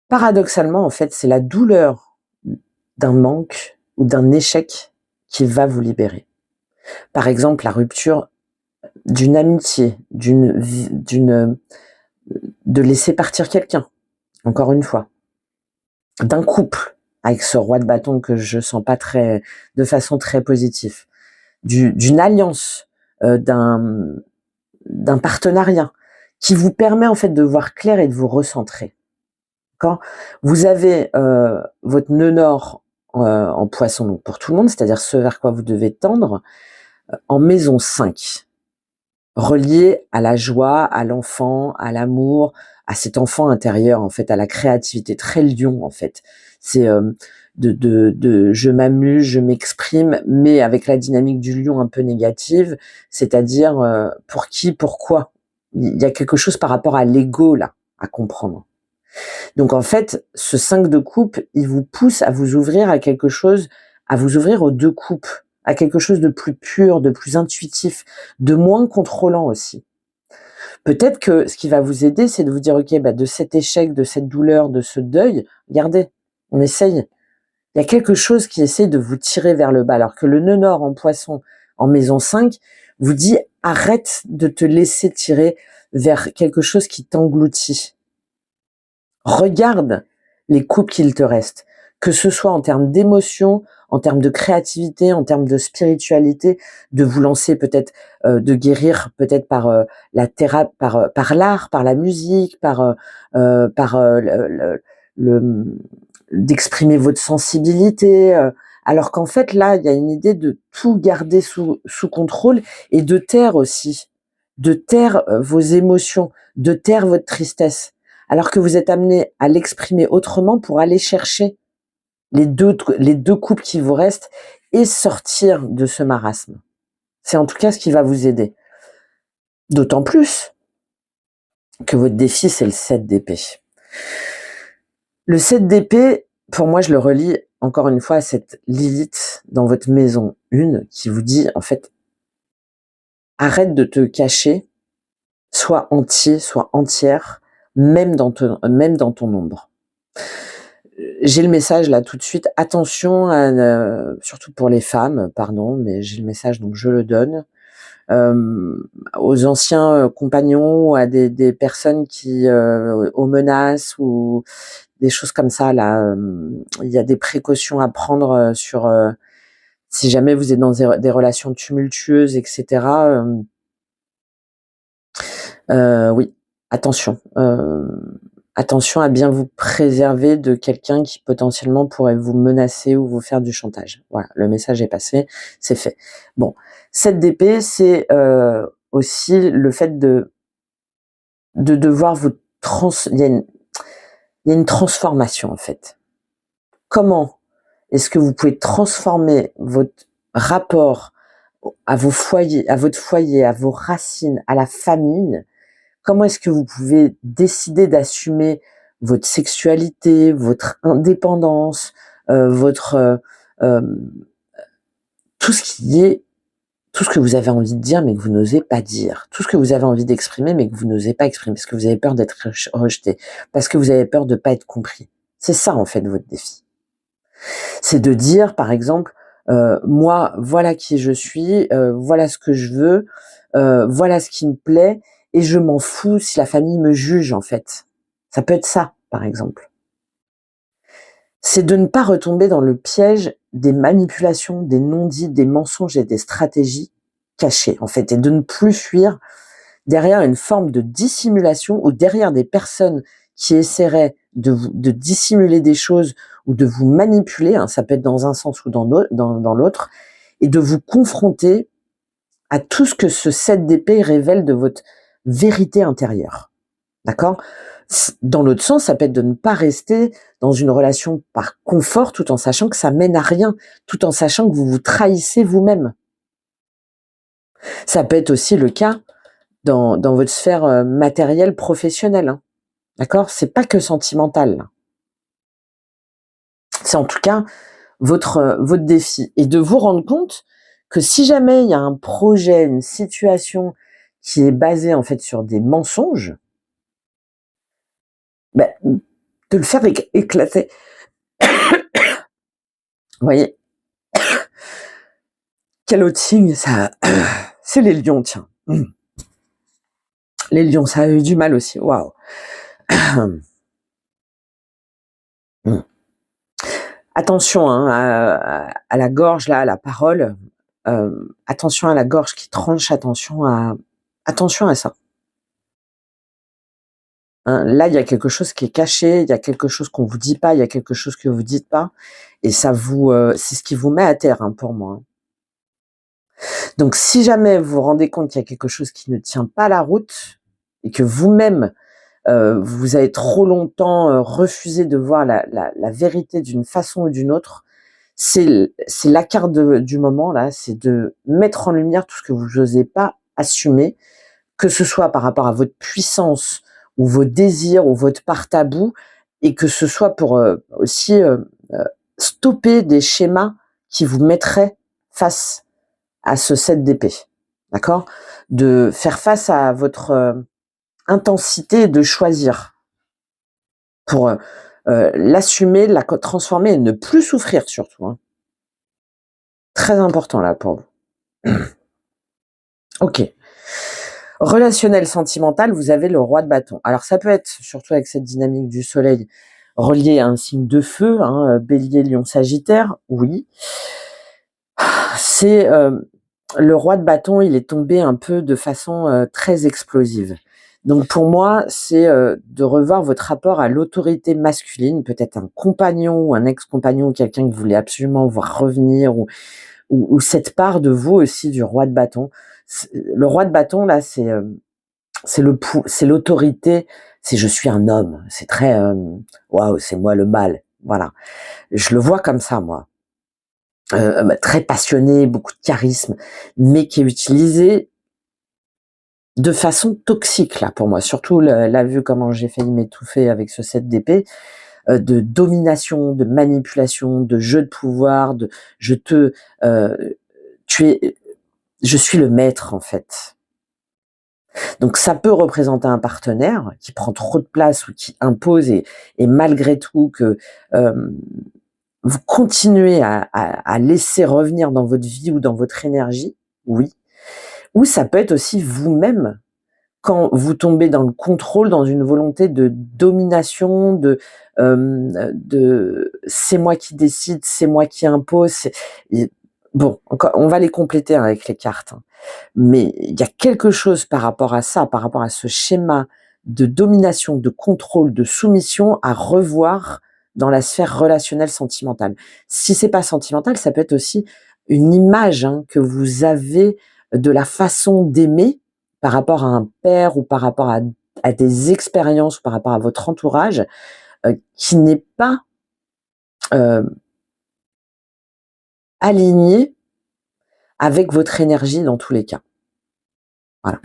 S1: Paradoxalement, en fait, c'est la douleur d'un manque ou d'un échec qui va vous libérer. Par exemple, la rupture d'une amitié, de laisser partir quelqu'un, encore une fois, d'un couple, avec ce roi de bâton que je sens pas de façon très positive, d'une alliance, d'un partenariat, qui vous permet en fait de voir clair et de vous recentrer. Quand vous avez votre nœud nord en poisson, donc pour tout le monde, c'est-à-dire ce vers quoi vous devez tendre, en maison 5, relié à la joie, à l'enfant, à l'amour, à cet enfant intérieur, en fait, à la créativité, très lion, en fait. C'est je m'amuse, je m'exprime, mais avec la dynamique du lion un peu négative, c'est-à-dire pour qui, pourquoi. Il y a quelque chose par rapport à l'ego, là, à comprendre. Donc, en fait, ce 5 de coupe, il vous pousse à vous ouvrir à quelque chose, à vous ouvrir aux 2 coupes, à quelque chose de plus pur, de plus intuitif, de moins contrôlant aussi. Peut-être que ce qui va vous aider, c'est de vous dire, ok, de cet échec, de cette douleur, de ce deuil, regardez, on essaye. Il y a quelque chose qui essaie de vous tirer vers le bas, alors que le nœud nord en poisson, en maison 5, vous dit, arrête de te laisser tirer vers quelque chose qui t'engloutit. Regarde les coupes qu'il te reste, que ce soit en termes d'émotion, en termes de créativité, en termes de spiritualité, de vous lancer peut-être, de guérir peut-être par la thérapie, par l'art, par la musique, par d'exprimer votre sensibilité. Alors qu'en fait là, il y a une idée de tout garder sous contrôle et de taire aussi, de taire vos émotions, de taire votre tristesse. Alors que vous êtes amené à l'exprimer autrement pour aller chercher les deux coupes qui vous restent et sortir de ce marasme. C'est en tout cas ce qui va vous aider. D'autant plus que votre défi, c'est le 7 d'épée. Le 7 d'épée, pour moi, je le relie encore une fois à cette Lilith dans votre maison 1 qui vous dit, en fait, arrête de te cacher, sois entier, sois entière, même dans ton ombre. J'ai le message là tout de suite, attention, surtout pour les femmes, pardon, mais j'ai le message donc je le donne, aux anciens compagnons, à des personnes qui, aux menaces ou des choses comme ça là, il y a des précautions à prendre sur si jamais vous êtes dans des relations tumultueuses, etc. Oui, attention. Attention à bien vous préserver de quelqu'un qui potentiellement pourrait vous menacer ou vous faire du chantage. Voilà, le message est passé, c'est fait. Bon, 7 d'épée, c'est aussi le fait de devoir vous il y a une transformation en fait. Comment est-ce que vous pouvez transformer votre rapport à votre foyer, à vos racines, à la famille? Comment est-ce que vous pouvez décider d'assumer votre sexualité, votre indépendance, tout ce que vous avez envie de dire mais que vous n'osez pas dire, tout ce que vous avez envie d'exprimer mais que vous n'osez pas exprimer parce que vous avez peur d'être rejeté, parce que vous avez peur de pas être compris. C'est ça en fait votre défi. C'est de dire par exemple, moi voilà qui je suis, voilà ce que je veux, voilà ce qui me plaît. Et je m'en fous si la famille me juge, en fait. Ça peut être ça, par exemple. C'est de ne pas retomber dans le piège des manipulations, des non-dits, des mensonges et des stratégies cachées, en fait, et de ne plus fuir derrière une forme de dissimulation ou derrière des personnes qui essaieraient de dissimuler des choses ou de vous manipuler, hein, ça peut être dans un sens ou dans l'autre, et de vous confronter à tout ce que ce 7 d'épée révèle de votre vérité intérieure. D'accord? Dans l'autre sens, ça peut être de ne pas rester dans une relation par confort tout en sachant que ça mène à rien, tout en sachant que vous vous trahissez vous-même. Ça peut être aussi le cas dans votre sphère matérielle professionnelle. Hein. D'accord? C'est pas que sentimental. Là. C'est en tout cas votre défi. Et de vous rendre compte que si jamais il y a un projet, une situation qui est basée en fait sur des mensonges, ben, de le faire éclater. Vous voyez? Quel autre signe ça? C'est les lions, tiens. Les lions, ça a eu du mal aussi. Waouh. Attention hein, à la gorge, là, à la parole. Attention à la gorge qui tranche, attention à ça. Hein, là, il y a quelque chose qui est caché, il y a quelque chose qu'on vous dit pas, il y a quelque chose que vous dites pas, et ça vous, c'est ce qui vous met à terre hein, pour moi. Donc, si jamais vous vous rendez compte qu'il y a quelque chose qui ne tient pas la route et que vous-même vous avez trop longtemps refusé de voir la vérité d'une façon ou d'une autre, c'est la carte du moment là, c'est de mettre en lumière tout ce que vous n'osez pas assumer, que ce soit par rapport à votre puissance ou vos désirs ou votre part tabou, et que ce soit pour aussi stopper des schémas qui vous mettraient face à ce 7 d'épée, d'accord? De faire face à votre intensité et de choisir pour l'assumer, la transformer et ne plus souffrir surtout. Hein. Très important là pour vous. Ok. Relationnel, sentimental, vous avez le roi de bâton. Alors ça peut être, surtout avec cette dynamique du soleil, relié à un signe de feu, hein, bélier, lion, sagittaire, oui. C'est le roi de bâton, il est tombé un peu de façon très explosive. Donc pour moi, c'est de revoir votre rapport à l'autorité masculine, peut-être un compagnon ou un ex-compagnon ou quelqu'un que vous voulez absolument voir revenir, ou cette part de vous aussi du roi de bâton. Le roi de bâton là, c'est l'autorité, c'est je suis un homme, c'est très waouh, c'est moi le mâle, voilà. Je le vois comme ça moi. Très passionné, beaucoup de charisme, mais qui est utilisé de façon toxique là pour moi. Surtout la vue comment j'ai failli m'étouffer avec ce 7 d'épée, de domination, de manipulation, de jeu de pouvoir, de je suis le maître en fait. Donc ça peut représenter un partenaire qui prend trop de place ou qui impose et malgré tout que vous continuez à laisser revenir dans votre vie ou dans votre énergie, oui. Ou ça peut être aussi vous-même quand vous tombez dans le contrôle, dans une volonté de domination, de c'est moi qui décide, c'est moi qui impose. Bon, encore, on va les compléter hein, avec les cartes. Hein. Mais il y a quelque chose par rapport à ça, par rapport à ce schéma de domination, de contrôle, de soumission à revoir dans la sphère relationnelle sentimentale. Si c'est pas sentimental, ça peut être aussi une image hein, que vous avez de la façon d'aimer par rapport à un père ou par rapport à des expériences ou par rapport à votre entourage qui n'est pas aligné avec votre énergie dans tous les cas. Voilà.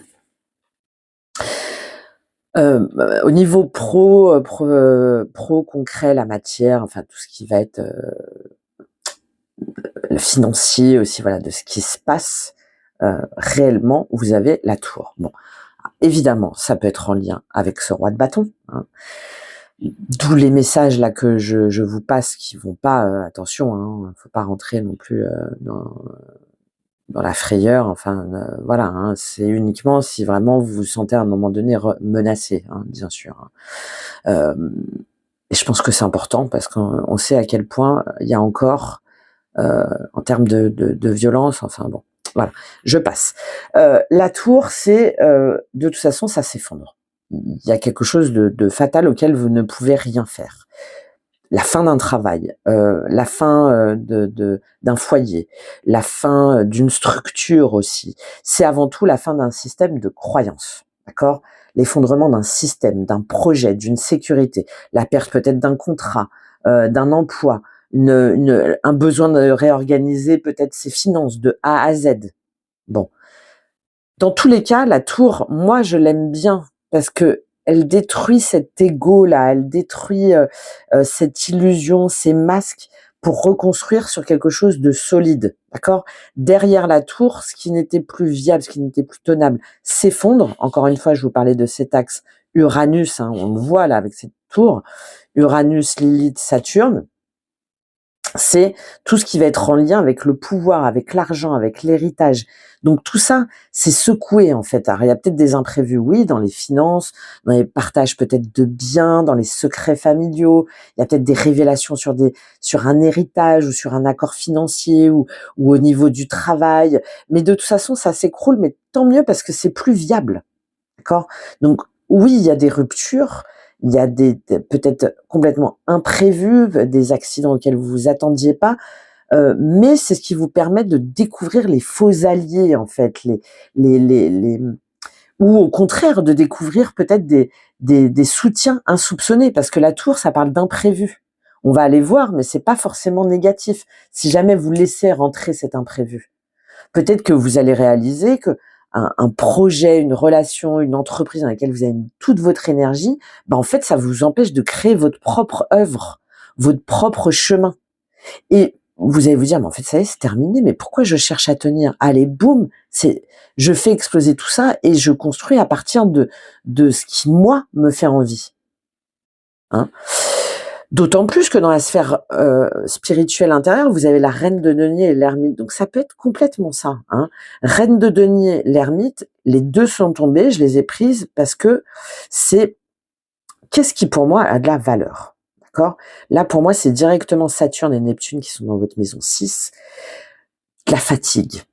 S1: Au niveau pro concret, la matière, enfin tout ce qui va être le financier aussi, voilà, de ce qui se passe réellement, vous avez la tour. Bon, évidemment, ça peut être en lien avec ce roi de bâton. Hein. D'où les messages là que je vous passe qui vont pas, attention, hein, faut pas rentrer non plus dans la frayeur, enfin voilà, hein, c'est uniquement si vraiment vous vous sentez à un moment donné menacé, hein, bien sûr. Hein. Et je pense que c'est important parce qu'on sait à quel point il y a encore, en termes de violence, enfin bon, voilà, je passe. La tour, c'est de toute façon, ça s'effondre. Il y a quelque chose de fatal auquel vous ne pouvez rien faire. la fin d'un travail, la fin d'un foyer, la fin d'une structure aussi. C'est avant tout la fin d'un système de croyances, d'accord? L'effondrement d'un système, d'un projet, d'une sécurité, la perte peut-être d'un contrat, d'un emploi, un besoin de réorganiser peut-être ses finances de A à Z. Bon, dans tous les cas, la tour, moi, je l'aime bien parce que elle détruit cet ego-là, elle détruit cette illusion, ces masques pour reconstruire sur quelque chose de solide, d'accord? Derrière la tour, ce qui n'était plus viable, ce qui n'était plus tenable, s'effondre. Encore une fois, je vous parlais de cet axe Uranus, hein, on le voit là avec cette tour, Uranus, Lilith, Saturne. C'est tout ce qui va être en lien avec le pouvoir, avec l'argent, avec l'héritage. Donc tout ça, c'est secoué en fait. Alors il y a peut-être des imprévus, oui, dans les finances, dans les partages peut-être de biens, dans les secrets familiaux. Il y a peut-être des révélations sur un héritage ou sur un accord financier ou au niveau du travail. Mais de toute façon, ça s'écroule, mais tant mieux parce que c'est plus viable. D'accord? Donc oui, il y a des ruptures, il y a peut-être complètement imprévus, des accidents auxquels vous vous attendiez pas, mais c'est ce qui vous permet de découvrir les faux alliés en fait, les ou au contraire de découvrir peut-être des soutiens insoupçonnés parce que la tour, ça parle d'imprévu. On va aller voir, mais c'est pas forcément négatif si jamais vous laissez rentrer cet imprévu. Peut-être que vous allez réaliser que un projet, une relation, une entreprise dans laquelle vous avez mis toute votre énergie, en fait, ça vous empêche de créer votre propre œuvre, votre propre chemin. Et vous allez vous dire, mais en fait, ça y est, c'est terminé, mais pourquoi je cherche à tenir? Allez, boum, je fais exploser tout ça et je construis à partir de ce qui, moi, me fait envie. Hein. D'autant plus que dans la sphère spirituelle intérieure, vous avez la reine de denier et l'ermite. Donc ça peut être complètement ça. Hein. Reine de denier, l'ermite, les deux sont tombés, je les ai prises parce que c'est qu'est-ce qui pour moi a de la valeur. D'accord? Là pour moi, c'est directement Saturne et Neptune qui sont dans votre maison 6. La fatigue,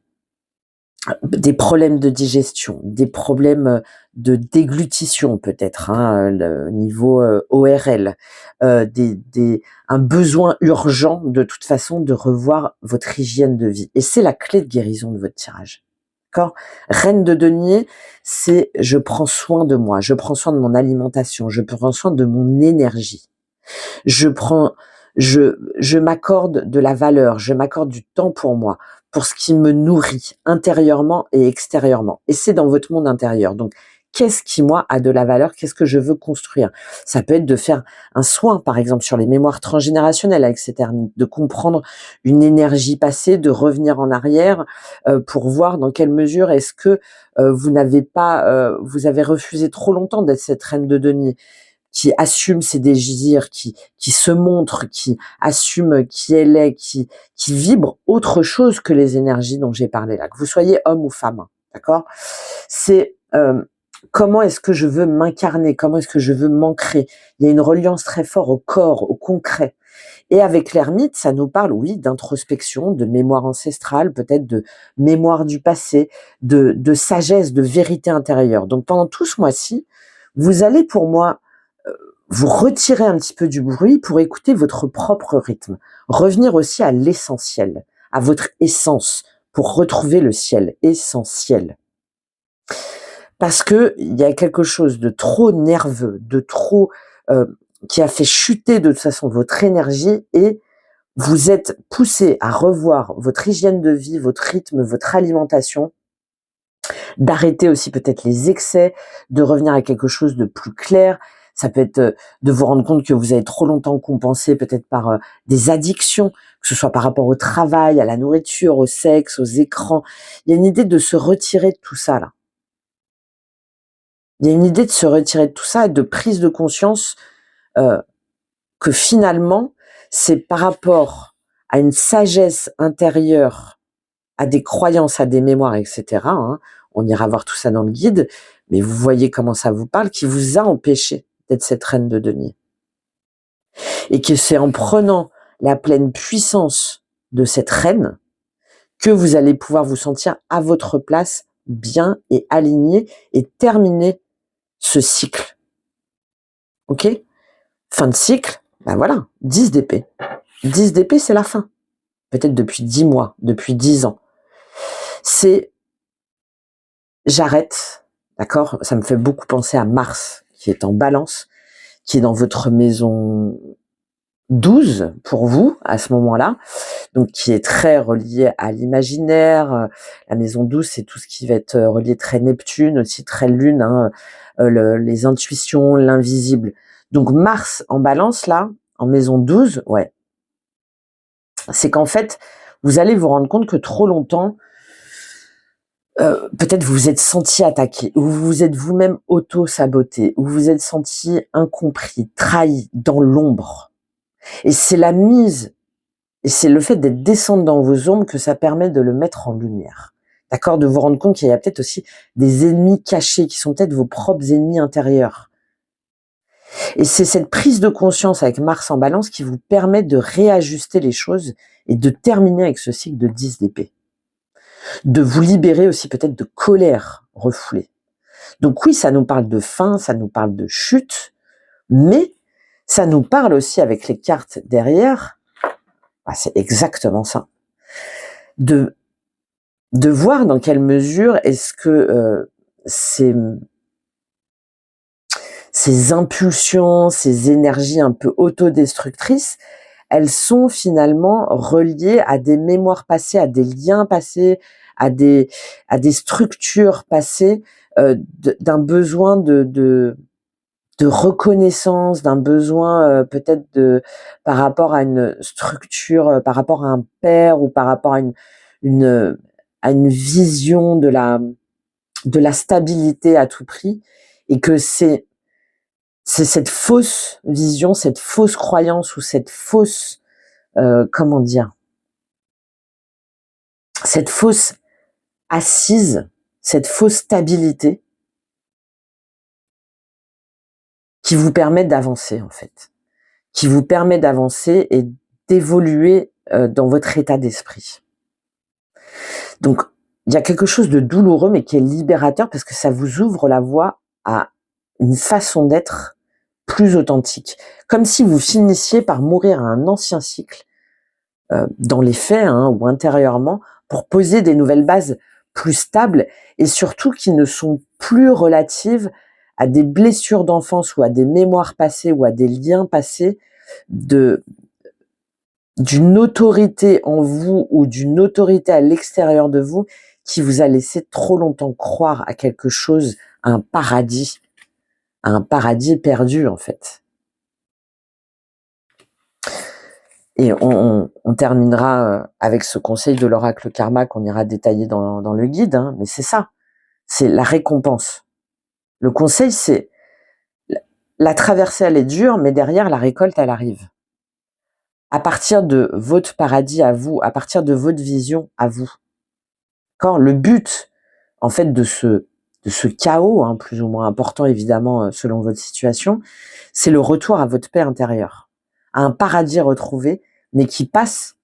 S1: des problèmes de digestion, des problèmes de déglutition peut-être, hein, le niveau ORL, un besoin urgent de toute façon de revoir votre hygiène de vie. Et c'est la clé de guérison de votre tirage. D'accord? Reine de denier, c'est je prends soin de moi, je prends soin de mon alimentation, je prends soin de mon énergie. Je m'accorde de la valeur, je m'accorde du temps pour moi, pour ce qui me nourrit intérieurement et extérieurement. Et c'est dans votre monde intérieur. Donc, qu'est-ce qui, moi, a de la valeur? Qu'est-ce que je veux construire? Ça peut être de faire un soin, par exemple, sur les mémoires transgénérationnelles avec cet ermite, de comprendre une énergie passée, de revenir en arrière pour voir dans quelle mesure est-ce que vous avez refusé trop longtemps d'être cette reine de denier qui assume ses désirs, qui se montre, qui assume qui elle est, qui vibre autre chose que les énergies dont j'ai parlé là, que vous soyez homme ou femme, d'accord? C'est comment est-ce que je veux m'incarner, comment est-ce que je veux m'ancrer. Il y a une reliance très forte au corps, au concret. Et avec l'ermite, ça nous parle, oui, d'introspection, de mémoire ancestrale, peut-être de mémoire du passé, de sagesse, de vérité intérieure. Donc pendant tout ce mois-ci, vous allez pour moi vous retirer un petit peu du bruit pour écouter votre propre rythme. Revenir aussi à l'essentiel, à votre essence, pour retrouver le ciel essentiel. Parce que il y a quelque chose de trop nerveux, de trop qui a fait chuter de toute façon votre énergie et vous êtes poussé à revoir votre hygiène de vie, votre rythme, votre alimentation, d'arrêter aussi peut-être les excès, de revenir à quelque chose de plus clair. Ça peut être de vous rendre compte que vous avez trop longtemps compensé peut-être par des addictions, que ce soit par rapport au travail, à la nourriture, au sexe, aux écrans. Il y a une idée de se retirer de tout ça là. Il y a une idée de se retirer de tout ça et de prise de conscience que finalement, c'est par rapport à une sagesse intérieure, à des croyances, à des mémoires, etc. Hein, on ira voir tout ça dans le guide, mais vous voyez comment ça vous parle, qui vous a empêché d'être cette reine de denier. Et que c'est en prenant la pleine puissance de cette reine que vous allez pouvoir vous sentir à votre place, bien et aligné, et terminer ce cycle. Ok ? Fin de cycle, Ben voilà, 10 d'épée. 10 d'épée, c'est la fin. Peut-être depuis 10 mois, depuis 10 ans. C'est j'arrête, d'accord? Ça me fait beaucoup penser à Mars, qui est en Balance, qui est dans votre maison 12 pour vous, à ce moment-là, donc qui est très relié à l'imaginaire. La maison 12, c'est tout ce qui va être relié très Neptune, aussi très Lune, hein, les intuitions, l'invisible. Donc Mars en Balance, là, en maison 12, ouais, c'est qu'en fait, vous allez vous rendre compte que trop longtemps, peut-être vous vous êtes senti attaqué, ou vous vous êtes vous-même auto-saboté, ou vous vous êtes senti incompris, trahi, dans l'ombre. Et c'est la mise, et c'est le fait d'être descendre dans vos ombres que ça permet de le mettre en lumière. D'accord? De vous rendre compte qu'il y a peut-être aussi des ennemis cachés, qui sont peut-être vos propres ennemis intérieurs. Et c'est cette prise de conscience avec Mars en Balance qui vous permet de réajuster les choses et de terminer avec ce cycle de 10 d'épée. De vous libérer aussi peut-être de colère refoulée. Donc oui, ça nous parle de fin, ça nous parle de chute, mais ça nous parle aussi avec les cartes derrière, c'est exactement ça, de voir dans quelle mesure est-ce que ces impulsions, ces énergies un peu autodestructrices, elles sont finalement reliées à des mémoires passées, à des liens passés, à des structures passées, d'un besoin de reconnaissance, d'un besoin peut-être par rapport à une structure, par rapport à un père, ou par rapport à une vision de la stabilité à tout prix, et que c'est cette fausse vision, cette fausse croyance, ou cette fausse comment dire, cette fausse assise, cette fausse stabilité qui vous permet d'avancer, en fait, qui vous permet d'avancer et d'évoluer dans votre état d'esprit. Donc, il y a quelque chose de douloureux, mais qui est libérateur, parce que ça vous ouvre la voie à une façon d'être plus authentique. Comme si vous finissiez par mourir à un ancien cycle, dans les faits, hein, ou intérieurement, pour poser des nouvelles bases plus stables, et surtout qui ne sont plus relatives à des blessures d'enfance, ou à des mémoires passées, ou à des liens passés, d'une autorité en vous, ou d'une autorité à l'extérieur de vous, qui vous a laissé trop longtemps croire à quelque chose, à un paradis perdu, en fait. Et on terminera avec ce conseil de l'oracle karma qu'on ira détailler dans le guide, hein, mais c'est ça, c'est la récompense. Le conseil, c'est la traversée, elle est dure, mais derrière, la récolte, elle arrive. À partir de votre paradis à vous, à partir de votre vision à vous. Quand le but, en fait, de ce chaos, hein, plus ou moins important évidemment selon votre situation, c'est le retour à votre paix intérieure, à un paradis retrouvé, mais qui passe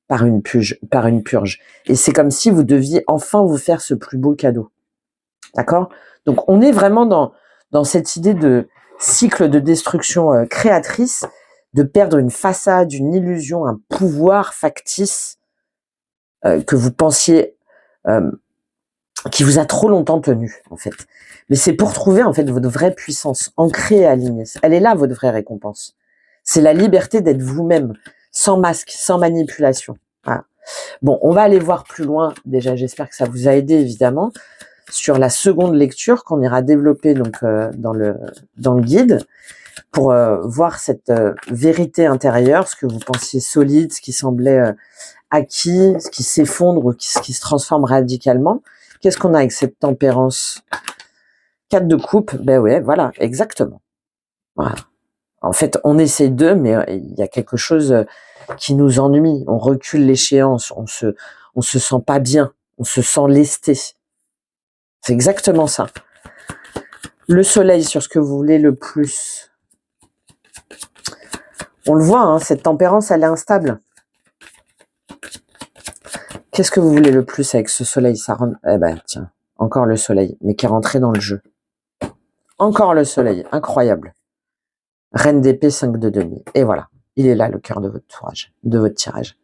S1: par une purge. Et c'est comme si vous deviez enfin vous faire ce plus beau cadeau. D'accord? Donc on est vraiment dans cette idée de cycle de destruction créatrice, de perdre une façade, une illusion, un pouvoir factice que vous pensiez, qui vous a trop longtemps tenu, en fait. Mais c'est pour trouver, en fait, votre vraie puissance, ancrée et alignée. Elle est là, votre vraie récompense. C'est la liberté d'être vous-même, sans masque, sans manipulation. Voilà. Bon, on va aller voir plus loin. Déjà, j'espère que ça vous a aidé, évidemment, sur la seconde lecture qu'on ira développer donc dans le guide, pour voir cette vérité intérieure, ce que vous pensiez solide, ce qui semblait acquis, ce qui s'effondre, ou ce qui se transforme radicalement. Qu'est-ce qu'on a avec cette tempérance? 4 de coupe, ben ouais, voilà, exactement. Voilà. En fait, on essaie d'eux, mais il y a quelque chose qui nous ennuie. On recule l'échéance, on se sent pas bien, on se sent lesté. C'est exactement ça. Le soleil sur ce que vous voulez le plus. On le voit, hein, cette tempérance, elle est instable. Qu'est-ce que vous voulez le plus avec ce soleil? Ça rend... Eh ben, tiens, encore le soleil, mais qui est rentré dans le jeu. Encore le soleil, incroyable. Reine d'épée, 5 de denier. Et voilà, il est là le cœur de votre tirage.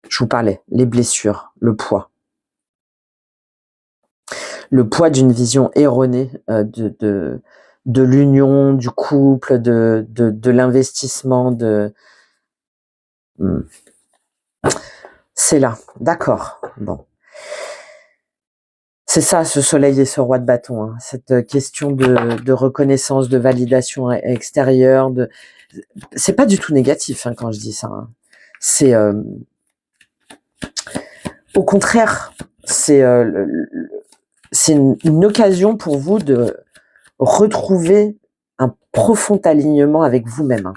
S1: Je vous parlais, les blessures, le poids. Le poids d'une vision erronée de l'union, du couple, de l'investissement, C'est là, d'accord. Bon. C'est ça, ce soleil et ce roi de bâton, hein. Cette question de reconnaissance, de validation extérieure. C'est pas du tout négatif hein, quand je dis ça. Hein. C'est au contraire, c'est une occasion pour vous de retrouver un profond alignement avec vous-même. Hein.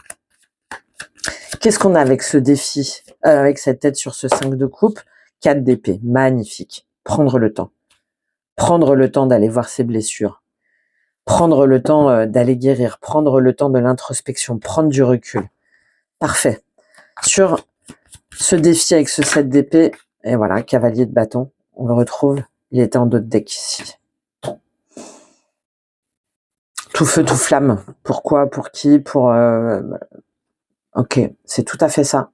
S1: Qu'est-ce qu'on a avec ce défi, avec cette tête sur ce 5 de coupe? 4 d'épée, magnifique. Prendre le temps. Prendre le temps d'aller voir ses blessures. Prendre le temps d'aller guérir. Prendre le temps de l'introspection. Prendre du recul. Parfait. Sur ce défi avec ce 7 d'épée, et voilà, cavalier de bâton, on le retrouve. Il était en dos de deck ici. Tout feu, tout flamme. Pourquoi? Pour qui? Pour... Ok, c'est tout à fait ça.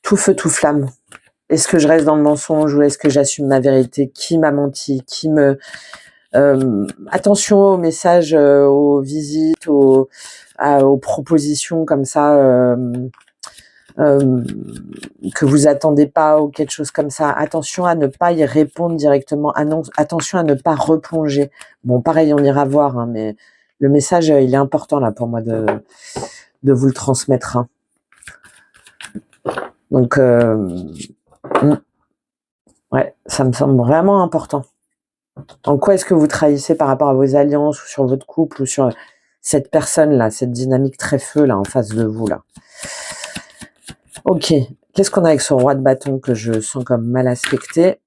S1: Tout feu, tout flamme. Est-ce que je reste dans le mensonge ou est-ce que j'assume ma vérité? Qui m'a menti? Qui me... attention aux messages, aux visites, aux propositions comme ça que vous attendez pas ou quelque chose comme ça. Attention à ne pas y répondre directement. Attention à ne pas replonger. Bon, pareil, on ira voir, hein, mais le message, il est important là pour moi de vous le transmettre. Hein. Donc, ouais, ça me semble vraiment important. En quoi est-ce que vous trahissez par rapport à vos alliances ou sur votre couple ou sur cette personne-là, cette dynamique très feu là en face de vous là? Ok, qu'est-ce qu'on a avec ce roi de bâton que je sens comme mal aspecté?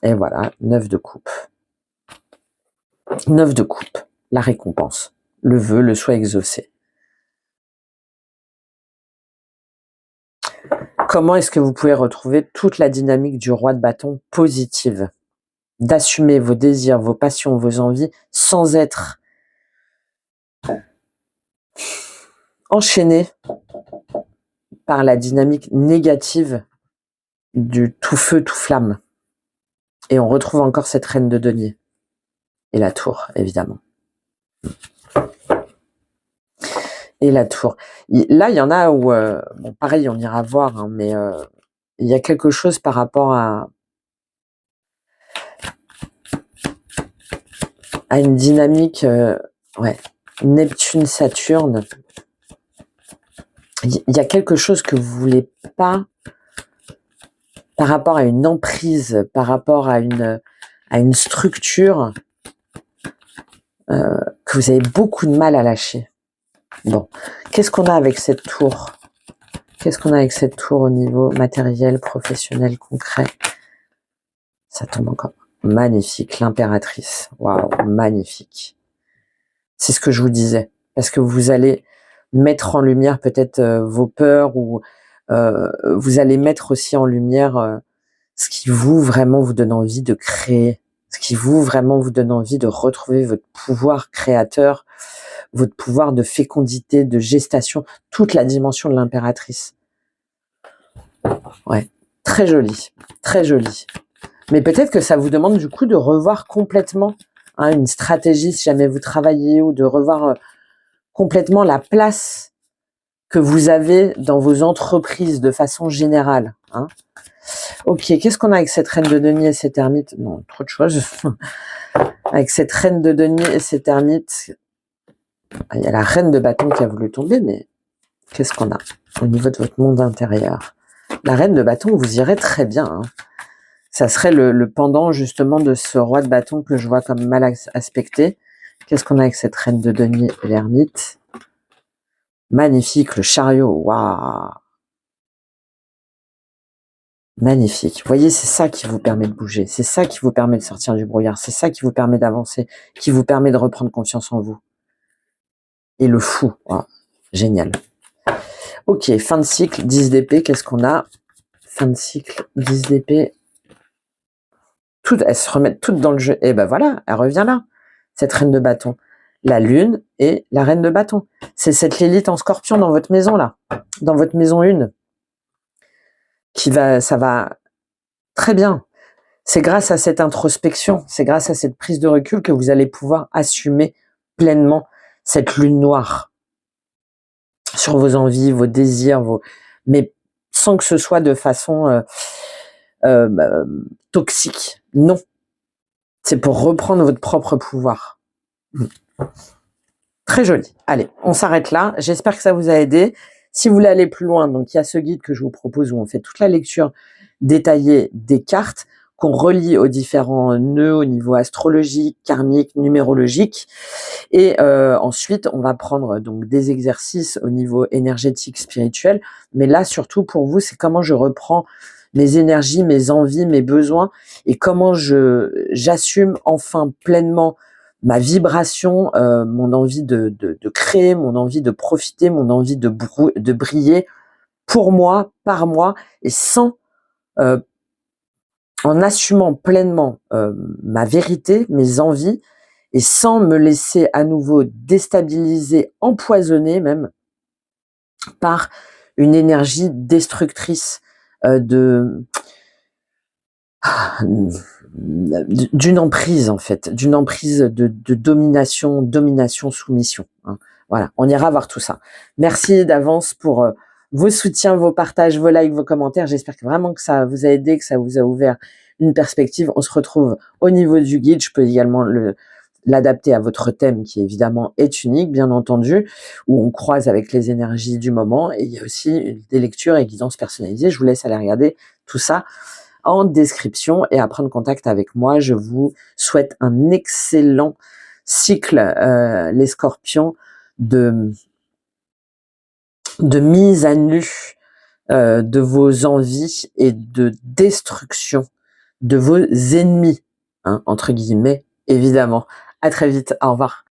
S1: Et voilà, 9 de coupe. 9 de coupe, la récompense, le vœu, le souhait exaucé. Comment est-ce que vous pouvez retrouver toute la dynamique du roi de bâton positive? D'assumer vos désirs, vos passions, vos envies, sans être enchaîné par la dynamique négative du tout feu, tout flamme. Et on retrouve encore cette reine de denier. Et la tour, évidemment. Et la tour. Là, il y en a où, bon, pareil, on ira voir, hein, mais il y a quelque chose par rapport à une dynamique, ouais, Neptune-Saturne. Il y a quelque chose que vous voulez pas par rapport à une emprise, par rapport à une structure que vous avez beaucoup de mal à lâcher. Bon, qu'est-ce qu'on a avec cette tour? Qu'est-ce qu'on a avec cette tour au niveau matériel, professionnel, concret? Ça tombe encore. Magnifique, l'impératrice. Waouh, magnifique. C'est ce que je vous disais. Parce que vous allez mettre en lumière peut-être vos peurs ou vous allez mettre aussi en lumière ce qui vraiment vous donne envie de créer. Ce qui vraiment vous donne envie de retrouver votre pouvoir créateur, votre pouvoir de fécondité, de gestation, toute la dimension de l'impératrice. Ouais, très joli, très joli. Mais peut-être que ça vous demande du coup de revoir complètement une stratégie si jamais vous travaillez ou de revoir complètement la place que vous avez dans vos entreprises de façon générale. Hein. Ok, qu'est-ce qu'on a avec cette reine de denier et cette ermite? Non, trop de choses. Avec cette reine de denier et cette ermite, il y a la reine de bâton qui a voulu tomber, mais qu'est-ce qu'on a au niveau de votre monde intérieur? La reine de bâton, vous irez très bien. Hein. Ça serait le pendant justement de ce roi de bâton que je vois comme mal aspecté. Qu'est-ce qu'on a avec cette reine de denier et l'ermite? Magnifique, le chariot, waouh! Magnifique. Vous voyez, c'est ça qui vous permet de bouger. C'est ça qui vous permet de sortir du brouillard. C'est ça qui vous permet d'avancer, qui vous permet de reprendre confiance en vous. Et le fou, wow, génial. Ok, fin de cycle, 10 d'épée, qu'est-ce qu'on a? Fin de cycle, 10 d'épée. Elles se remettent toutes dans le jeu. Et ben voilà, elle revient là, cette reine de bâton. la lune et la reine de bâton. C'est cette Lilith en scorpion dans votre maison là, dans votre maison 1, ça va très bien. C'est grâce à cette introspection, c'est grâce à cette prise de recul que vous allez pouvoir assumer pleinement cette lune noire sur vos envies, vos désirs, mais sans que ce soit de façon toxique. Non, c'est pour reprendre votre propre pouvoir. Très joli. Allez, on s'arrête là. J'espère que ça vous a aidé. Si vous voulez aller plus loin, donc il y a ce guide que je vous propose où on fait toute la lecture détaillée des cartes qu'on relie aux différents nœuds au niveau astrologique, karmique, numérologique. Et ensuite, on va prendre donc des exercices au niveau énergétique, spirituel. Mais là, surtout pour vous, c'est comment je reprends mes énergies, mes envies, mes besoins et comment j'assume enfin pleinement ma vibration, mon envie de créer, mon envie de profiter, mon envie de briller pour moi, par moi, et en assumant pleinement ma vérité, mes envies, et sans me laisser à nouveau déstabiliser, empoisonner même par une énergie destructrice d'une emprise en fait, d'une emprise de domination, soumission. Hein. Voilà, on ira voir tout ça. Merci d'avance pour vos soutiens, vos partages, vos likes, vos commentaires. J'espère vraiment que ça vous a aidé, que ça vous a ouvert une perspective. On se retrouve au niveau du guide. Je peux également l'adapter à votre thème qui évidemment est unique, bien entendu, où on croise avec les énergies du moment. Et il y a aussi des lectures et guidances personnalisées. Je vous laisse aller regarder tout ça en description et à prendre contact avec moi. Je vous souhaite un excellent cycle, les scorpions, de mise à nu de vos envies et de destruction de vos ennemis, hein, entre guillemets, évidemment. À très vite, au revoir.